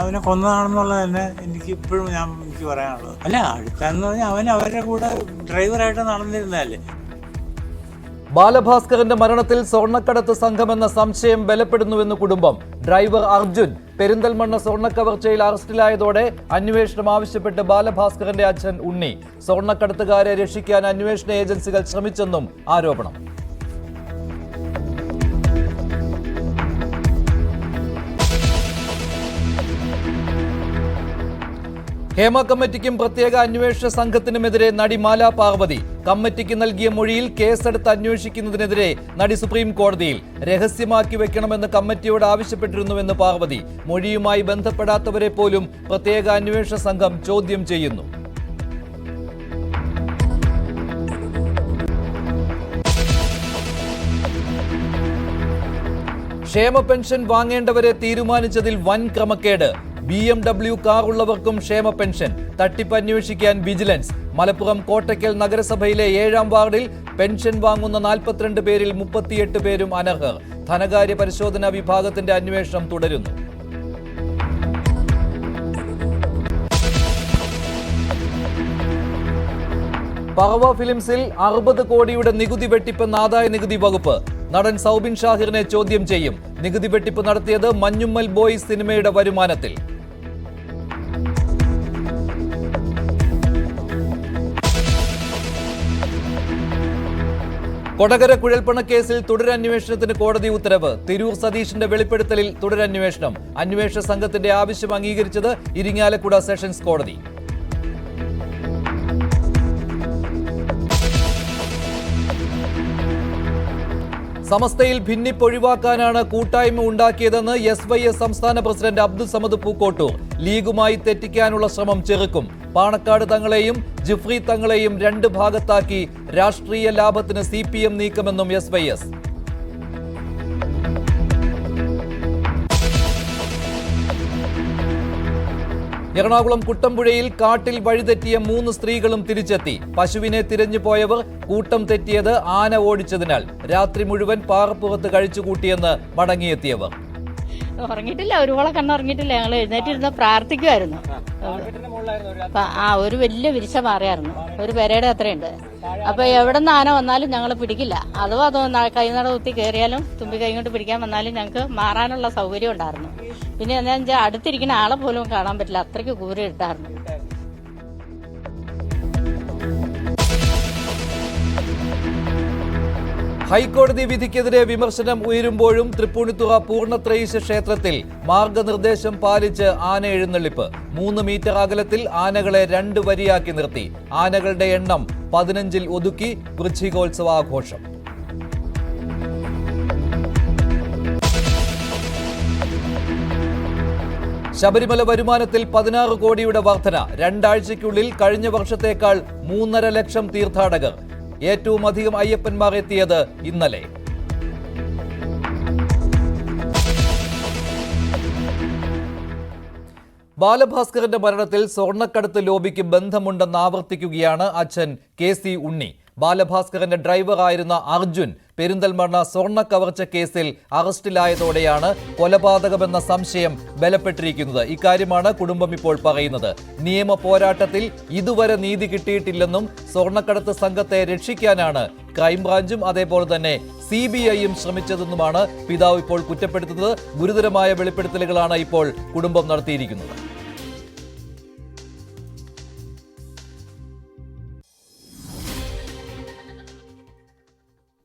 അവനെ കൊന്നതാണെന്നുള്ളത് തന്നെ എനിക്ക് ഇപ്പോഴും എനിക്ക് പറയാനുള്ളത്. അല്ല, അടുത്തെന്ന് പറഞ്ഞാൽ അവൻ അവരുടെ കൂടെ ഡ്രൈവറായിട്ട് നടന്നിരുന്നതല്ലേ. ബാലഭാസ്കറിന്റെ മരണത്തിൽ സ്വർണ്ണക്കടത്ത് സംഘമെന്ന സംശയം ബലപ്പെടുന്നുവെന്ന് കുടുംബം. ഡ്രൈവർ അർജുൻ പെരിന്തൽമണ്ണ സ്വർണ്ണക്കവർച്ചയിൽ അറസ്റ്റിലായതോടെ അന്വേഷണം ആവശ്യപ്പെട്ട് ബാലഭാസ്കറിന്റെ അച്ഛൻ ഉണ്ണി. സ്വർണ്ണക്കടത്തുകാരെ രക്ഷിക്കാൻ അന്വേഷണ ഏജൻസികൾ ശ്രമിച്ചെന്നും ആരോപണം. ഹേമ കമ്മിറ്റിക്കും പ്രത്യേക അന്വേഷണ സംഘത്തിനുമെതിരെ നടി മാലാ പാർവതി. കമ്മിറ്റിക്ക് നൽകിയ മൊഴിയിൽ കേസെടുത്ത് അന്വേഷിക്കുന്നതിനെതിരെ നടി സുപ്രീം കോടതിയിൽ. രഹസ്യമാക്കി വെക്കണമെന്ന് കമ്മിറ്റിയോട് ആവശ്യപ്പെട്ടിരുന്നുവെന്ന് പാർവതി. മൊഴിയുമായി ബന്ധപ്പെടാത്തവരെ പോലും പ്രത്യേക അന്വേഷണ സംഘം ചോദ്യം ചെയ്യുന്നു. ക്ഷേമ പെൻഷൻ വാങ്ങേണ്ടവരെ തീരുമാനിച്ചതിൽ വൻ ക്രമക്കേട്. BMW കാർ ഉള്ളവർക്കും ക്ഷേമ പെൻഷൻ. തട്ടിപ്പ് അന്വേഷിക്കാൻ വിജിലൻസ്. മലപ്പുറം കോട്ടയ്ക്കൽ നഗരസഭയിലെ 7-ാം വാർഡിൽ പെൻഷൻ വാങ്ങുന്ന 42 പേരിൽ 38 പേരും അനർഹർ. ധനകാര്യ പരിശോധനാ വിഭാഗത്തിന്റെ അന്വേഷണം തുടരുന്നു. പറവ ഫിലിംസിൽ 60 കോടിയുടെ നികുതി വെട്ടിപ്പെന്ന് ആദായ നികുതി വകുപ്പ്. നടൻ സൗബിൻ ഷാഹിറിനെ ചോദ്യം ചെയ്യും. നികുതി വെട്ടിപ്പ് നടത്തിയത് മഞ്ഞുമ്മൽ ബോയ്സ് സിനിമയുടെ വരുമാനത്തിൽ. കൊടകര കുഴൽപ്പണക്കേസിൽ തുടരന്വേഷണത്തിന് കോടതി ഉത്തരവ്. തിരൂർ സതീഷിന്റെ വെളിപ്പെടുത്തലിൽ തുടരന്വേഷണം. അന്വേഷണ സംഘത്തിന്റെ ആവശ്യം അംഗീകരിച്ചത് ഇരിങ്ങാലക്കുട സെഷൻസ് കോടതി. സമസ്തയിൽ ഭിന്നിപ്പ് ഒഴിവാക്കാനാണ് കൂട്ടായ്മ ഉണ്ടാക്കിയതെന്ന് SYS സംസ്ഥാന പ്രസിഡന്റ് അബ്ദുൽ സമദ് പൂക്കോട്ടൂർ. ലീഗുമായി തെറ്റിക്കാനുള്ള ശ്രമം ചെറുക്കും. പാണക്കാട് തങ്ങളെയും ജിഫ്രി തങ്ങളെയും 2 ഭാഗത്താക്കി രാഷ്ട്രീയ ലാഭത്തിന് CPM നീക്കമെന്നും SYS. എറണാകുളം കുട്ടമ്പുഴയിൽ കാട്ടിൽ വഴിതെറ്റിയ 3 സ്ത്രീകളും തിരിച്ചെത്തി. പശുവിനെ തിരഞ്ഞു പോയവർ കൂട്ടം തെറ്റിയത് ആന ഓടിച്ചതിനാൽ. രാത്രി മുഴുവൻ പാറപ്പുറത്ത് കഴിച്ചുകൂട്ടിയെന്ന് മടങ്ങിയെത്തിയവർ. ഉറങ്ങിയിട്ടില്ല, ഒരുപോലെ കണ്ണുറങ്ങിയിട്ടില്ല. ഞങ്ങൾ എഴുന്നേറ്റിരുന്ന് പ്രാർത്ഥിക്കുമായിരുന്നു. ഒരു വലിയ വിരിച്ച മാറിയായിരുന്നു, ഒരു പെരയുടെ അത്രയുണ്ട്. അപ്പൊ എവിടെ നിന്ന് ആന വന്നാലും ഞങ്ങൾ പിടിക്കില്ല. അഥവാ കൈനട കുത്തി കയറിയാലും തുമ്പി കൈ കൊണ്ട് പിടിക്കാൻ വന്നാലും ഞങ്ങൾക്ക് മാറാനുള്ള സൗകര്യം ഉണ്ടായിരുന്നു. പിന്നെ എന്താ വെച്ചാൽ അടുത്തിരിക്കുന്ന ആളെ പോലും കാണാൻ പറ്റില്ല, അത്രയ്ക്ക് കൂരി ഇട്ടായിരുന്നു. ഹൈക്കോടതി വിധിക്കെതിരെ വിമർശനം ഉയരുമ്പോഴും തൃപ്പൂണിത്തുറ പൂർണ്ണത്രയീശ ക്ഷേത്രത്തിൽ മാർഗനിർദ്ദേശം പാലിച്ച് ആന എഴുന്നള്ളിപ്പ്. 3 മീറ്റർ അകലത്തിൽ ആനകളെ 2 വരിയാക്കി നിർത്തി. ആനകളുടെ എണ്ണം 15-ൽ ഒതുക്കി വൃശ്ചികോത്സവാഘോഷം. ശബരിമല വരുമാനത്തിൽ 16 കോടിയുടെ വർധന. 2 ആഴ്ചയ്ക്കുള്ളിൽ കഴിഞ്ഞ വർഷത്തേക്കാൾ 3.5 ലക്ഷം തീർത്ഥാടകർ. ഏറ്റവും അധികം അയ്യപ്പന്മാർ എത്തിയത് ഇന്നലെ. ബാലഭാസ്കറിന്റെ മരണത്തിൽ സ്വർണ്ണക്കടത്ത് ലോബിക്ക് ബന്ധമുണ്ടെന്ന് ആവർത്തിക്കുകയാണ് അച്ഛൻ KC ഉണ്ണി. ബാലഭാസ്കറിന്റെ ഡ്രൈവറായിരുന്ന അർജുൻ പെരിന്തൽമണ്ണ സ്വർണ്ണ കവർച്ച കേസിൽ അറസ്റ്റിലായതോടെയാണ് കൊലപാതകമെന്ന സംശയം ബലപ്പെട്ടിരിക്കുന്നത്. ഇക്കാര്യമാണ് കുടുംബം ഇപ്പോൾ പറയുന്നത്. നിയമ പോരാട്ടത്തിൽ ഇതുവരെ നീതി കിട്ടിയിട്ടില്ലെന്നും സ്വർണ്ണക്കടത്ത് സംഘത്തെ രക്ഷിക്കാനാണ് ക്രൈംബ്രാഞ്ചും അതേപോലെ തന്നെ CBIയും ശ്രമിച്ചതെന്നുമാണ് പിതാവ് ഇപ്പോൾ കുറ്റപ്പെടുത്തുന്നത്. ഗുരുതരമായ വെളിപ്പെടുത്തലുകളാണ് ഇപ്പോൾ കുടുംബം നടത്തിയിരിക്കുന്നത്.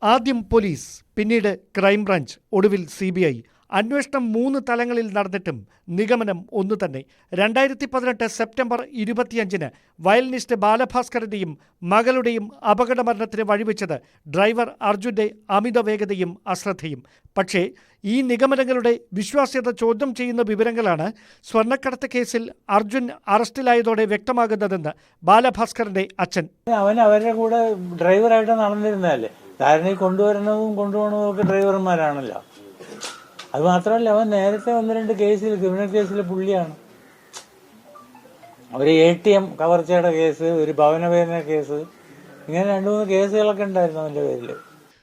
ആദ്യം പോലീസ്, പിന്നീട് ക്രൈംബ്രാഞ്ച്, ഒടുവിൽ CBI. അന്വേഷണം 3 തലങ്ങളിൽ നടന്നിട്ടും നിഗമനം ഒന്നു തന്നെ. 2018 സെപ്റ്റംബർ 25-ന് വയലിനിസ്റ്റ് ബാലഭാസ്കറിന്റെയും മകളുടെയും അപകടമരണത്തിന് വഴിവെച്ചത് ഡ്രൈവർ അർജുന്റെ അമിത വേഗതയും അശ്രദ്ധയും. പക്ഷേ ഈ നിഗമനങ്ങളുടെ വിശ്വാസ്യത ചോദ്യം ചെയ്യുന്ന വിവരങ്ങളാണ് സ്വർണ്ണക്കടത്ത് കേസിൽ അർജുൻ അറസ്റ്റിലായതോടെ വ്യക്തമാകുന്നതെന്ന് ബാലഭാസ്കറിന്റെ അച്ഛൻ. അവൻ അവരുടെ കൂടെ ഡ്രൈവറായിട്ട് നടന്നിരുന്നതല്ലേ. ധാരണ കൊണ്ടുവരുന്നതും കൊണ്ടുപോകുന്നതും ഒക്കെ ഡ്രൈവർമാരാണല്ലോ. അത് മാത്രമല്ല, അവൻ നേരത്തെ 1-2 കേസിൽ, ക്രിമിനൽ കേസിൽ പുള്ളിയാണ്. ഒരു ATM കവർച്ചയുടെ കേസ്, ഒരു ഭവനവേദന കേസ്, ഇങ്ങനെ 2-3 കേസുകളൊക്കെ ഉണ്ടായിരുന്നു അവന്റെ പേരിൽ.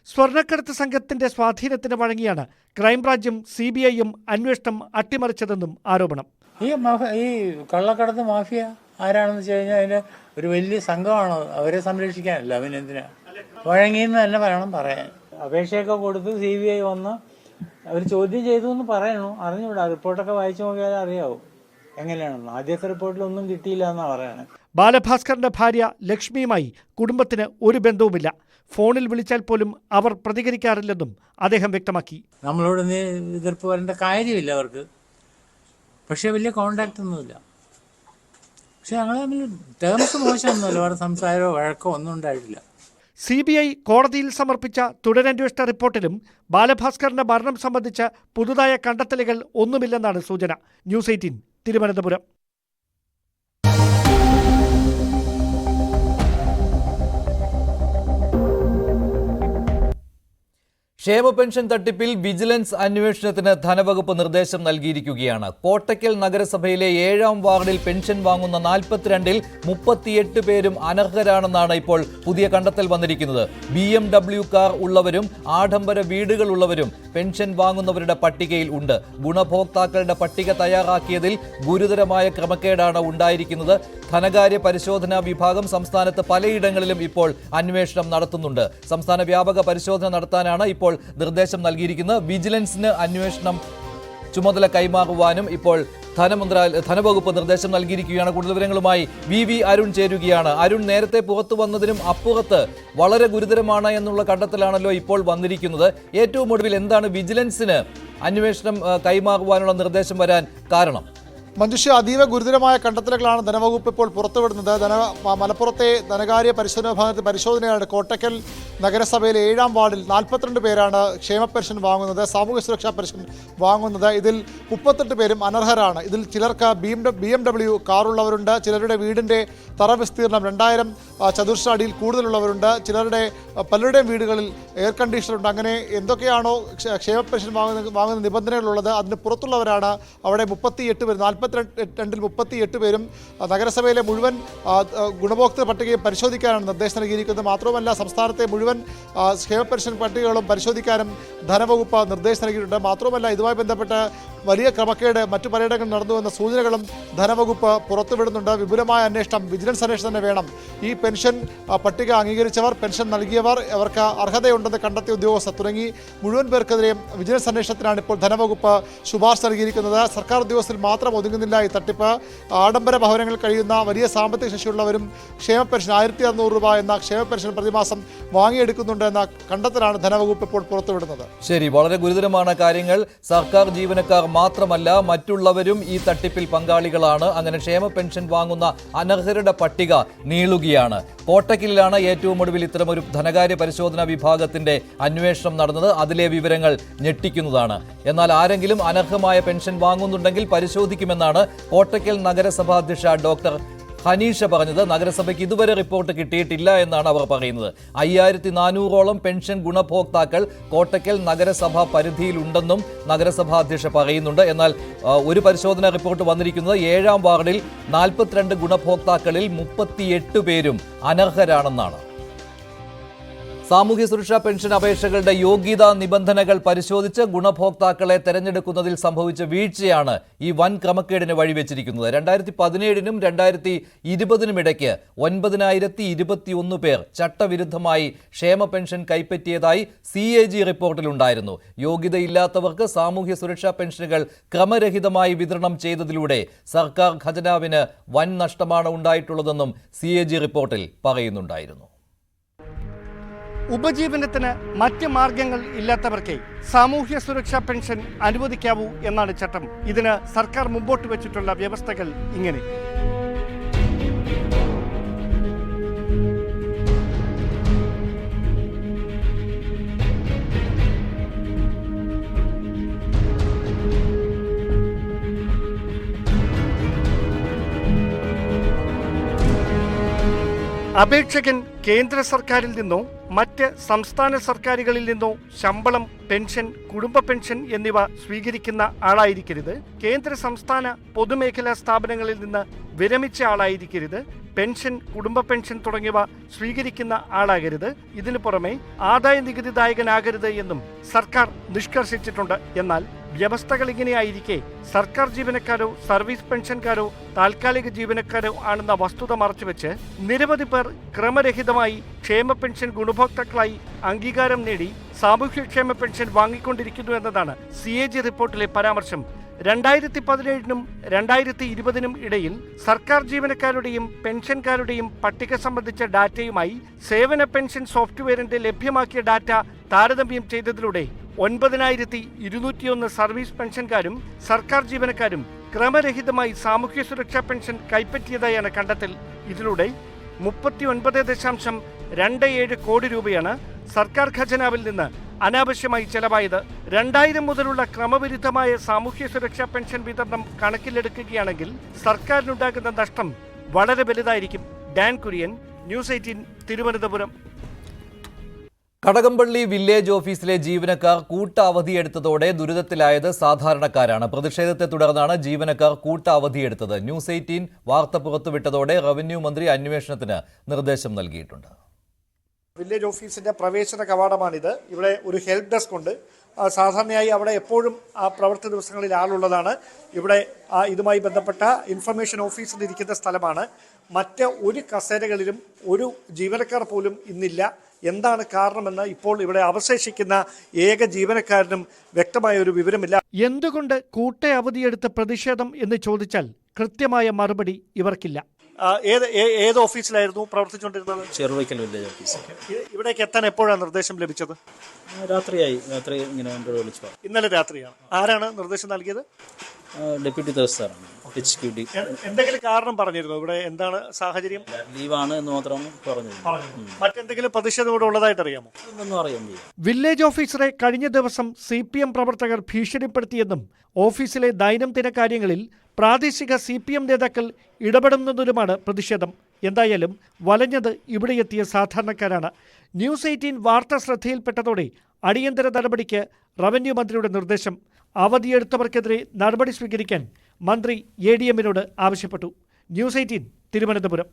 സ്വർണ്ണക്കടത്ത് സംഘത്തിന്റെ സ്വാധീനത്തിന് വഴങ്ങിയാണ് ക്രൈംബ്രാഞ്ചും CBIയും അന്വേഷണം അട്ടിമറിച്ചതെന്നും ആരോപണം. ഈ കള്ളക്കടത്ത് മാഫിയ ആരാണെന്ന് വെച്ച് കഴിഞ്ഞാൽ അതിൻ്റെ ഒരു വലിയ സംഘമാണ്. അവരെ സംരക്ഷിക്കാനല്ല അവനെന്തിനാ വഴങ്ങിയെന്ന് തന്നെ പറയാൻ. അപേക്ഷയൊക്കെ കൊടുത്ത് CBI വന്ന് അവർ ചോദ്യം ചെയ്തു എന്ന് പറയണു. അറിഞ്ഞൂടാ, റിപ്പോർട്ടൊക്കെ വായിച്ചു നോക്കിയാൽ അറിയാവും എങ്ങനെയാണെന്ന്. ആദ്യത്തെ റിപ്പോർട്ടിലൊന്നും കിട്ടിയില്ല എന്നാണ് പറയണത്. ബാലഭാസ്കറിന്റെ ഭാര്യ ലക്ഷ്മിയുമായി കുടുംബത്തിന് ഒരു ബന്ധവുമില്ല. ഫോണിൽ വിളിച്ചാൽ പോലും അവർ പ്രതികരിക്കാറില്ലെന്നും അദ്ദേഹം വ്യക്തമാക്കി. നമ്മളോട് എതിർപ്പ് വരേണ്ട കാര്യമില്ല അവർക്ക്, പക്ഷേ വലിയ കോണ്ടാക്ട് ഒന്നുമില്ല. പക്ഷെ ഞങ്ങൾ തമ്മിൽ ടേംസ് മോശമൊന്നുമല്ല, അവരുടെ സംസാരമോ വഴക്കോ ഒന്നും ഉണ്ടായിട്ടില്ല. CBI കോടതിയിൽ സമർപ്പിച്ച തുടരന്വേഷണ റിപ്പോർട്ടിലും ബാലഭാസ്കറിന്റെ മരണം സംബന്ധിച്ച പുതുതായ കണ്ടെത്തലുകൾ ഒന്നുമില്ലെന്നാണ് സൂചന. ന്യൂസ് 18 തിരുവനന്തപുരം. ക്ഷേമ പെൻഷൻ തട്ടിപ്പിൽ വിജിലൻസ് അന്വേഷണത്തിന് ധനവകുപ്പ് നിർദ്ദേശം നൽകിയിരിക്കുകയാണ്. കോട്ടയ്ക്കൽ നഗരസഭയിലെ 7ാം വാർഡിൽ പെൻഷൻ വാങ്ങുന്ന 42-ൽ 38 പേരും അനർഹരാണെന്നാണ് ഇപ്പോൾ പുതിയ കണ്ടെത്തൽ വന്നിരിക്കുന്നത്. BMW കാർ ഉള്ളവരും ആഡംബര വീടുകളുള്ളവരും പെൻഷൻ വാങ്ങുന്നവരുടെ പട്ടികയിൽ ഉണ്ട്. ഗുണഭോക്താക്കളുടെ പട്ടിക തയ്യാറാക്കിയതിൽ ഗുരുതരമായ ക്രമക്കേടാണ് ഉണ്ടായിരിക്കുന്നത്. ധനകാര്യ പരിശോധനാ വിഭാഗം സംസ്ഥാനത്ത് പലയിടങ്ങളിലും ഇപ്പോൾ അന്വേഷണം നടത്തുന്നുണ്ട്. സംസ്ഥാന വ്യാപക പരിശോധന നടത്താനാണ് ഇപ്പോൾ നിർദ്ദേശം നൽകിയിരിക്കുന്നത്. വിജിലൻസിന് അന്വേഷണം ചുമതല കൈമാറുവാനും ഇപ്പോൾ ധനവകുപ്പ് നിർദ്ദേശം നൽകിയിരിക്കുകയാണ്. കൂടുതൽ വിവരങ്ങളുമായി VV അരുൺ ചേരുകയാണ്. അരുൺ, നേരത്തെ പുറത്തു വന്നതിനും അപ്പുറത്ത് വളരെ ഗുരുതരമാണ് എന്നുള്ള കണ്ടെത്തലാണല്ലോ ഇപ്പോൾ വന്നിരിക്കുന്നത്. ഏറ്റവും ഒടുവിൽ എന്താണ് വിജിലൻസിന് അന്വേഷണം കൈമാറുവാനുള്ള നിർദ്ദേശം വരാൻ കാരണം? മഞ്ജുഷ, അതീവ ഗുരുതരമായ കണ്ടെത്തലുകളാണ് ധനവകുപ്പ് ഇപ്പോൾ പുറത്തുവിടുന്നത്. മലപ്പുറത്തെ ധനകാര്യ പരിശോധനാ വിഭാഗത്തിൽ പരിശോധനയാണ്. കോട്ടയ്ക്കൽ നഗരസഭയിലെ 7ാം വാർഡിൽ 42 പേരാണ് ക്ഷേമ പെൻഷൻ വാങ്ങുന്നത്, സാമൂഹ്യ സുരക്ഷാ പെൻഷൻ വാങ്ങുന്നത്. ഇതിൽ 38 പേരും അനർഹരാണ്. ഇതിൽ ചിലർക്ക് BMW കാറുള്ളവരുണ്ട്, ചിലരുടെ വീടിൻ്റെ തറ വിസ്തീർണം 2000 ചതുരശ്ര അടിയിൽ കൂടുതലുള്ളവരുണ്ട്, പലരുടെയും വീടുകളിൽ എയർ കണ്ടീഷണറുണ്ട്. അങ്ങനെ എന്തൊക്കെയാണോ ക്ഷേമ പെൻഷൻ വാങ്ങുന്ന നിബന്ധനകളുള്ളത് അതിന് പുറത്തുള്ളവരാണ് അവിടെ 38 പേർ. 42-ൽ 38 പേരും നഗരസഭയിലെ മുഴുവൻ ഗുണഭോക്തൃ പട്ടികയും പരിശോധിക്കാനാണ് നിർദ്ദേശം നൽകിയിരിക്കുന്നത്. മാത്രമല്ല സംസ്ഥാനത്തെ മുഴുവൻ ക്ഷേമ പെൻഷൻ പട്ടികകളും പരിശോധിക്കാനും ധനവകുപ്പ് നിർദ്ദേശം നൽകിയിട്ടുണ്ട്. മാത്രമല്ല ഇതുമായി ബന്ധപ്പെട്ട് വലിയ ക്രമക്കേട് മറ്റു പലയിടങ്ങളിൽ നടന്നുവെന്ന സൂചനകളും ധനവകുപ്പ് പുറത്തുവിടുന്നുണ്ട്. വിപുലമായ അന്വേഷണം, വിജിലൻസ് അന്വേഷണം തന്നെ വേണം. ഈ പെൻഷൻ പട്ടിക അംഗീകരിച്ചവർ, പെൻഷൻ നൽകിയവർ, അവർക്ക് അർഹതയുണ്ടെന്ന് കണ്ടെത്തിയ ഉദ്യോഗസ്ഥർ തുടങ്ങി മുഴുവൻ പേർക്കെതിരെയും വിജിലൻസ് അന്വേഷണത്തിനാണ് ഇപ്പോൾ ധനവകുപ്പ് ശുപാർശ നൽകിയിരിക്കുന്നത്. സർക്കാർ ഉദ്യോഗസ്ഥരിൽ മാത്രം ഒതുങ്ങുന്നില്ല ഈ തട്ടിപ്പ്. ആഡംബര ഭവനങ്ങളിൽ കഴിയുന്ന വലിയ സാമ്പത്തിക ശേഷിയുള്ളവരും ക്ഷേമ പെൻഷൻ 1600 രൂപ എന്ന ക്ഷേമ പെൻഷൻ പ്രതിമാസം വാങ്ങിയെടുക്കുന്നുണ്ട് എന്ന കണ്ടെത്തലാണ് ധനവകുപ്പ് ഇപ്പോൾ പുറത്തുവിടുന്നത്. ശരി, വളരെ ഗുരുതരമാണ് കാര്യങ്ങൾ. സർക്കാർ ജീവനക്കാർ മാത്രമല്ല മറ്റുള്ളവരും ഈ തട്ടിപ്പിൽ പങ്കാളികളാണ്. അങ്ങനെ ക്ഷേമ പെൻഷൻ വാങ്ങുന്ന അനർഹരുടെ പട്ടിക നീളുകയാണ്. കോട്ടക്കലിലാണ് ഏറ്റവും ഒടുവിൽ ഇത്തരമൊരു ധനകാര്യ പരിശോധനാ വിഭാഗത്തിന്റെ അന്വേഷണം നടന്നത്. അതിലെ വിവരങ്ങൾ ഞെട്ടിക്കുന്നതാണ്. എന്നാൽ ആരെങ്കിലും അനർഹമായ പെൻഷൻ വാങ്ങുന്നുണ്ടെങ്കിൽ പരിശോധിക്കുമെന്നാണ് കോട്ടക്കൽ നഗരസഭാ അധ്യക്ഷ ഡോക്ടർ ഹനീഷ പറഞ്ഞത്. നഗരസഭയ്ക്ക് ഇതുവരെ റിപ്പോർട്ട് കിട്ടിയിട്ടില്ല എന്നാണ് അവർ പറയുന്നത്. 5400ഓളം പെൻഷൻ ഗുണഭോക്താക്കൾ കോട്ടക്കൽ നഗരസഭാ പരിധിയിലുണ്ടെന്നും നഗരസഭാ അധ്യക്ഷ പറയുന്നുണ്ട്. എന്നാൽ ഒരു പരിശോധനാ റിപ്പോർട്ട് വന്നിരിക്കുന്നത് 7ാം വാർഡിൽ 42 ഗുണഭോക്താക്കളിൽ 38 പേരും അനർഹരാണെന്നാണ്. സാമൂഹ്യ സുരക്ഷാ പെൻഷൻ അപേക്ഷകളുടെ യോഗ്യതാ നിബന്ധനകൾ പരിശോധിച്ച് ഗുണഭോക്താക്കളെ തെരഞ്ഞെടുക്കുന്നതിൽ സംഭവിച്ച വീഴ്ചയാണ് ഈ വൻ ക്രമക്കേടിന് വഴിവെച്ചിരിക്കുന്നത്. 2017-നും 2020-നും ഇടയ്ക്ക് 9021 പേർ ചട്ടവിരുദ്ധമായി ക്ഷേമ പെൻഷൻ കൈപ്പറ്റിയതായി CAG റിപ്പോർട്ടിലുണ്ടായിരുന്നു. യോഗ്യതയില്ലാത്തവർക്ക് സാമൂഹ്യ സുരക്ഷാ പെൻഷനുകൾ ക്രമരഹിതമായി വിതരണം ചെയ്തതിലൂടെ സർക്കാർ ഖജനാവിന് വൻ നഷ്ടമാണ് ഉണ്ടായിട്ടുള്ളതെന്നും CAG റിപ്പോർട്ടിൽ പറയുന്നുണ്ടായിരുന്നു. ഉപജീവനത്തിന് മറ്റ് മാർഗങ്ങൾ ഇല്ലാത്തവർക്ക് സാമൂഹ്യ സുരക്ഷാ പെൻഷൻ അനുവദിക്കാവൂ എന്നാണ് ചട്ടം. ഇതിന് സർക്കാർ മുമ്പോട്ട് വെച്ചിട്ടുള്ള വ്യവസ്ഥകൾ ഇങ്ങനെ. അപേക്ഷകൻ കേന്ദ്ര സർക്കാരിൽ നിന്നോ മറ്റ് സംസ്ഥാന സർക്കാരുകളിൽ നിന്നോ ശമ്പളം, പെൻഷൻ, കുടുംബ പെൻഷൻ എന്നിവ സ്വീകരിക്കുന്ന ആളായിരിക്കരുത്. കേന്ദ്ര സംസ്ഥാന പൊതുമേഖലാ സ്ഥാപനങ്ങളിൽ നിന്ന് വിരമിച്ച ആളായിരിക്കരുത്. പെൻഷൻ, കുടുംബ പെൻഷൻ തുടങ്ങിയവ സ്വീകരിക്കുന്ന ആളാകരുത്. ഇതിനു പുറമെ ആദായ നികുതിദായകനാകരുത് എന്നും സർക്കാർ നിഷ്കർഷിച്ചിട്ടുണ്ട്. എന്നാൽ വ്യവസ്ഥകൾ ഇങ്ങനെയായിരിക്കെ സർക്കാർ ജീവനക്കാരോ സർവീസ് പെൻഷൻകാരോ താൽക്കാലിക ജീവനക്കാരോ ആണെന്ന വസ്തുത മറച്ചുവെച്ച് നിരവധി പേർ ക്രമരഹിതമായി ക്ഷേമ പെൻഷൻ ഗുണഭോക്താക്കളായി അംഗീകാരം നേടി സാമൂഹ്യക്ഷേമ പെൻഷൻ വാങ്ങിക്കൊണ്ടിരിക്കുന്നു എന്നതാണ് CAG റിപ്പോർട്ടിലെ പരാമർശം. 2017 2020 ഇടയിൽ സർക്കാർ ജീവനക്കാരുടെയും പെൻഷൻകാരുടെയും പട്ടിക സംബന്ധിച്ച ഡാറ്റയുമായി സേവന പെൻഷൻ സോഫ്റ്റ്വെയറിന്റെ ലഭ്യമാക്കിയ ഡാറ്റ താരതമ്യം ചെയ്തതിലൂടെ 9201 സർവീസ് പെൻഷൻകാരും സർക്കാർ ജീവനക്കാരും ക്രമരഹിതമായി സാമൂഹ്യ സുരക്ഷാ പെൻഷൻ കൈപ്പറ്റിയതായാണ് കണ്ടെത്തൽ. ഇതിലൂടെ 39.27 കോടി രൂപയാണ് സർക്കാർ ഖജനാവിൽ നിന്ന് അനാവശ്യമായി ചെലവായത്. 2000 മുതലുള്ള ക്രമവിരുദ്ധമായ സാമൂഹ്യ സുരക്ഷാ പെൻഷൻ വിതരണം കണക്കിലെടുക്കുകയാണെങ്കിൽ സർക്കാരിനുണ്ടാകുന്ന നഷ്ടം വളരെ വലുതായിരിക്കും. Dan Kurian, news 18, Thiruvananthapuram. Kadakampally village ഓഫീസിലെ ജീവനക്കാർ കൂട്ട അവധിയെടുത്തതോടെ ദുരിതത്തിലായത് സാധാരണക്കാരാണ്. പ്രതിഷേധത്തെ തുടർന്നാണ് ജീവനക്കാർ കൂട്ട അവധിയെടുത്തത്. ന്യൂസ് 18 വാർത്ത പുറത്തുവിട്ടതോടെ റവന്യൂ മന്ത്രി അന്വേഷണത്തിന് നിർദ്ദേശം നൽകിയിട്ടുണ്ട്. വില്ലേജ് ഓഫീസിന്റെ പ്രവേശന കവാടമാണിത്. ഇവിടെ ഒരു ഹെൽപ്പ് ഡെസ്ക് ഉണ്ട്. സാധാരണയായി അവിടെ എപ്പോഴും ആ പ്രവൃത്തി ദിവസങ്ങളിൽ ആളുള്ളതാണ്. ഇവിടെ ഇതുമായി ബന്ധപ്പെട്ട ഇൻഫർമേഷൻ ഓഫീസർ ഇരിക്കുന്ന സ്ഥലമാണ്. മറ്റ് ഒരു കസേരകളിലും ഒരു ജീവനക്കാർ പോലും ഇന്നില്ല. എന്താണ് കാരണമെന്ന് ഇപ്പോൾ ഇവിടെ അവശേഷിക്കുന്ന ഏക ജീവനക്കാരനും വ്യക്തമായ ഒരു വിവരമില്ല. എന്തുകൊണ്ട് കൂട്ട അവധിയെടുത്ത പ്രതിഷേധം എന്ന് ചോദിച്ചാൽ കൃത്യമായ മറുപടി ഇവർക്കില്ല. ഏത് ഓഫീസിലായിരുന്നു പ്രവർത്തിച്ചുകൊണ്ടിരുന്നത്? ചെറുവയ്ക്കൽ വില്ലേജ് ഓഫീസ്. ഇവിടേക്ക് എത്താൻ എപ്പോഴാണ് നിർദ്ദേശം ലഭിച്ചത്? രാത്രി ഇങ്ങനെ വിളിച്ചു. ഇന്നലെ രാത്രിയാണ്. ആരാണ് നിർദ്ദേശം നൽകിയത്? ഡെപ്യൂട്ടി തഹസിൽദാറാണ്. എന്തെങ്കിലും കാരണം പറഞ്ഞിരുന്നു? ഇവിടെ എന്താണ് സാഹചര്യം? ലീവാണ് എന്ന് മാത്രം പറഞ്ഞു. മറ്റെന്തെങ്കിലും പ്രതിഷേധം ഇവിടെ ഉള്ളതായിട്ട് അറിയാമോ? ഒന്നും അറിയാൻ വയ്യ. വില്ലേജ് ഓഫീസറെ കഴിഞ്ഞ ദിവസം CPM പ്രവർത്തകർ ഭീഷണിപ്പെടുത്തിയെന്നും ഓഫീസിലെ ദൈനംദിന കാര്യങ്ങളിൽ പ്രാദേശിക CPM നേതാക്കൾ ഇടപെടുന്നതിലുമാണ് പ്രതിഷേധം. എന്തായാലും വലഞ്ഞത് ഇവിടെയെത്തിയ സാധാരണക്കാരാണ്. ന്യൂസ് 18 വാർത്ത ശ്രദ്ധയിൽപ്പെട്ടതോടെ അടിയന്തര നടപടിക്ക് റവന്യൂ മന്ത്രിയുടെ നിർദ്ദേശം. അവധിയെടുത്തവർക്കെതിരെ നടപടി സ്വീകരിക്കാൻ മന്ത്രി ADM-നോട് ആവശ്യപ്പെട്ടു. ന്യൂസ് 18 തിരുവനന്തപുരം.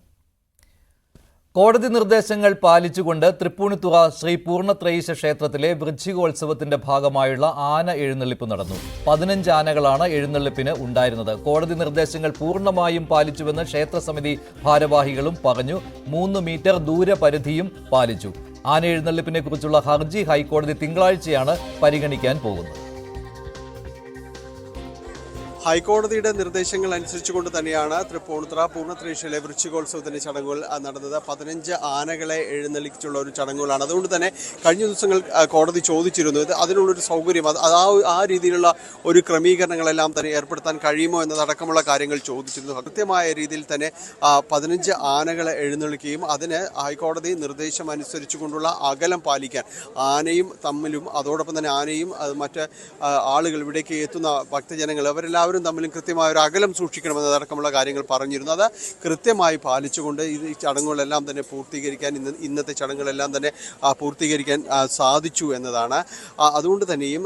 കോടതി നിർദ്ദേശങ്ങൾ പാലിച്ചുകൊണ്ട് തൃപ്പൂണിത്തുറ ശ്രീ പൂർണ്ണത്രയീശ ക്ഷേത്രത്തിലെ വൃശ്ചികോത്സവത്തിന്റെ ഭാഗമായുള്ള ആന എഴുന്നള്ളിപ്പ് നടന്നു. 15 ആനകളാണ് എഴുന്നള്ളിപ്പിന് ഉണ്ടായിരുന്നത്. കോടതി നിർദ്ദേശങ്ങൾ പൂർണ്ണമായും പാലിച്ചുവെന്ന് ക്ഷേത്രസമിതി ഭാരവാഹികളും പറഞ്ഞു. 3 മീറ്റർ ദൂരപരിധിയും പാലിച്ചു. ആന എഴുന്നള്ളിപ്പിനെ കുറിച്ചുള്ള ഹർജി ഹൈക്കോടതി തിങ്കളാഴ്ചയാണ് പരിഗണിക്കാൻ പോകുന്നത്. ഹൈക്കോടതിയുടെ നിർദ്ദേശങ്ങൾ അനുസരിച്ചുകൊണ്ട് തന്നെയാണ് തൃപ്പൂണിത്തുറ പൂർണ്ണത്രയീശയിലെ വൃശ്ചികോത്സവത്തിന്റെ ചടങ്ങുകൾ നടന്നത്. 15 ആനകളെ എഴുന്നള്ളിച്ചുള്ള ഒരു ചടങ്ങുകളാണ്. അതുകൊണ്ട് തന്നെ കഴിഞ്ഞ ദിവസങ്ങൾ കോടതി ചോദിച്ചിരുന്നു അതിനുള്ളൊരു സൗകര്യം, ആ രീതിയിലുള്ള ഒരു ക്രമീകരണങ്ങളെല്ലാം തന്നെ ഏർപ്പെടുത്താൻ കഴിയുമോ എന്നതടക്കമുള്ള കാര്യങ്ങൾ ചോദിച്ചിരുന്നു. കൃത്യമായ രീതിയിൽ തന്നെ 15 ആനകളെ എഴുന്നള്ളിക്കുകയും അതിന് ഹൈക്കോടതി നിർദ്ദേശം അനുസരിച്ചുകൊണ്ടുള്ള അകലം പാലിക്കാൻ ആനയും തമ്മിലും അതോടൊപ്പം തന്നെ ആനയും മറ്റ് ആളുകൾ ഇവിടേക്ക് എത്തുന്ന ഭക്തജനങ്ങൾ അവരെല്ലാവരും തമ്മിലും കൃത്യമായ ഒരു അകലം സൂക്ഷിക്കണമെന്നതടക്കമുള്ള കാര്യങ്ങൾ പറഞ്ഞിരുന്നു. അത് കൃത്യമായി പാലിച്ചുകൊണ്ട് ഈ ചടങ്ങുകളെല്ലാം തന്നെ പൂർത്തീകരിക്കാൻ ഇന്നത്തെ ചടങ്ങുകളെല്ലാം തന്നെ പൂർത്തീകരിക്കാൻ സാധിച്ചു എന്നതാണ്. അതുകൊണ്ട് തന്നെയും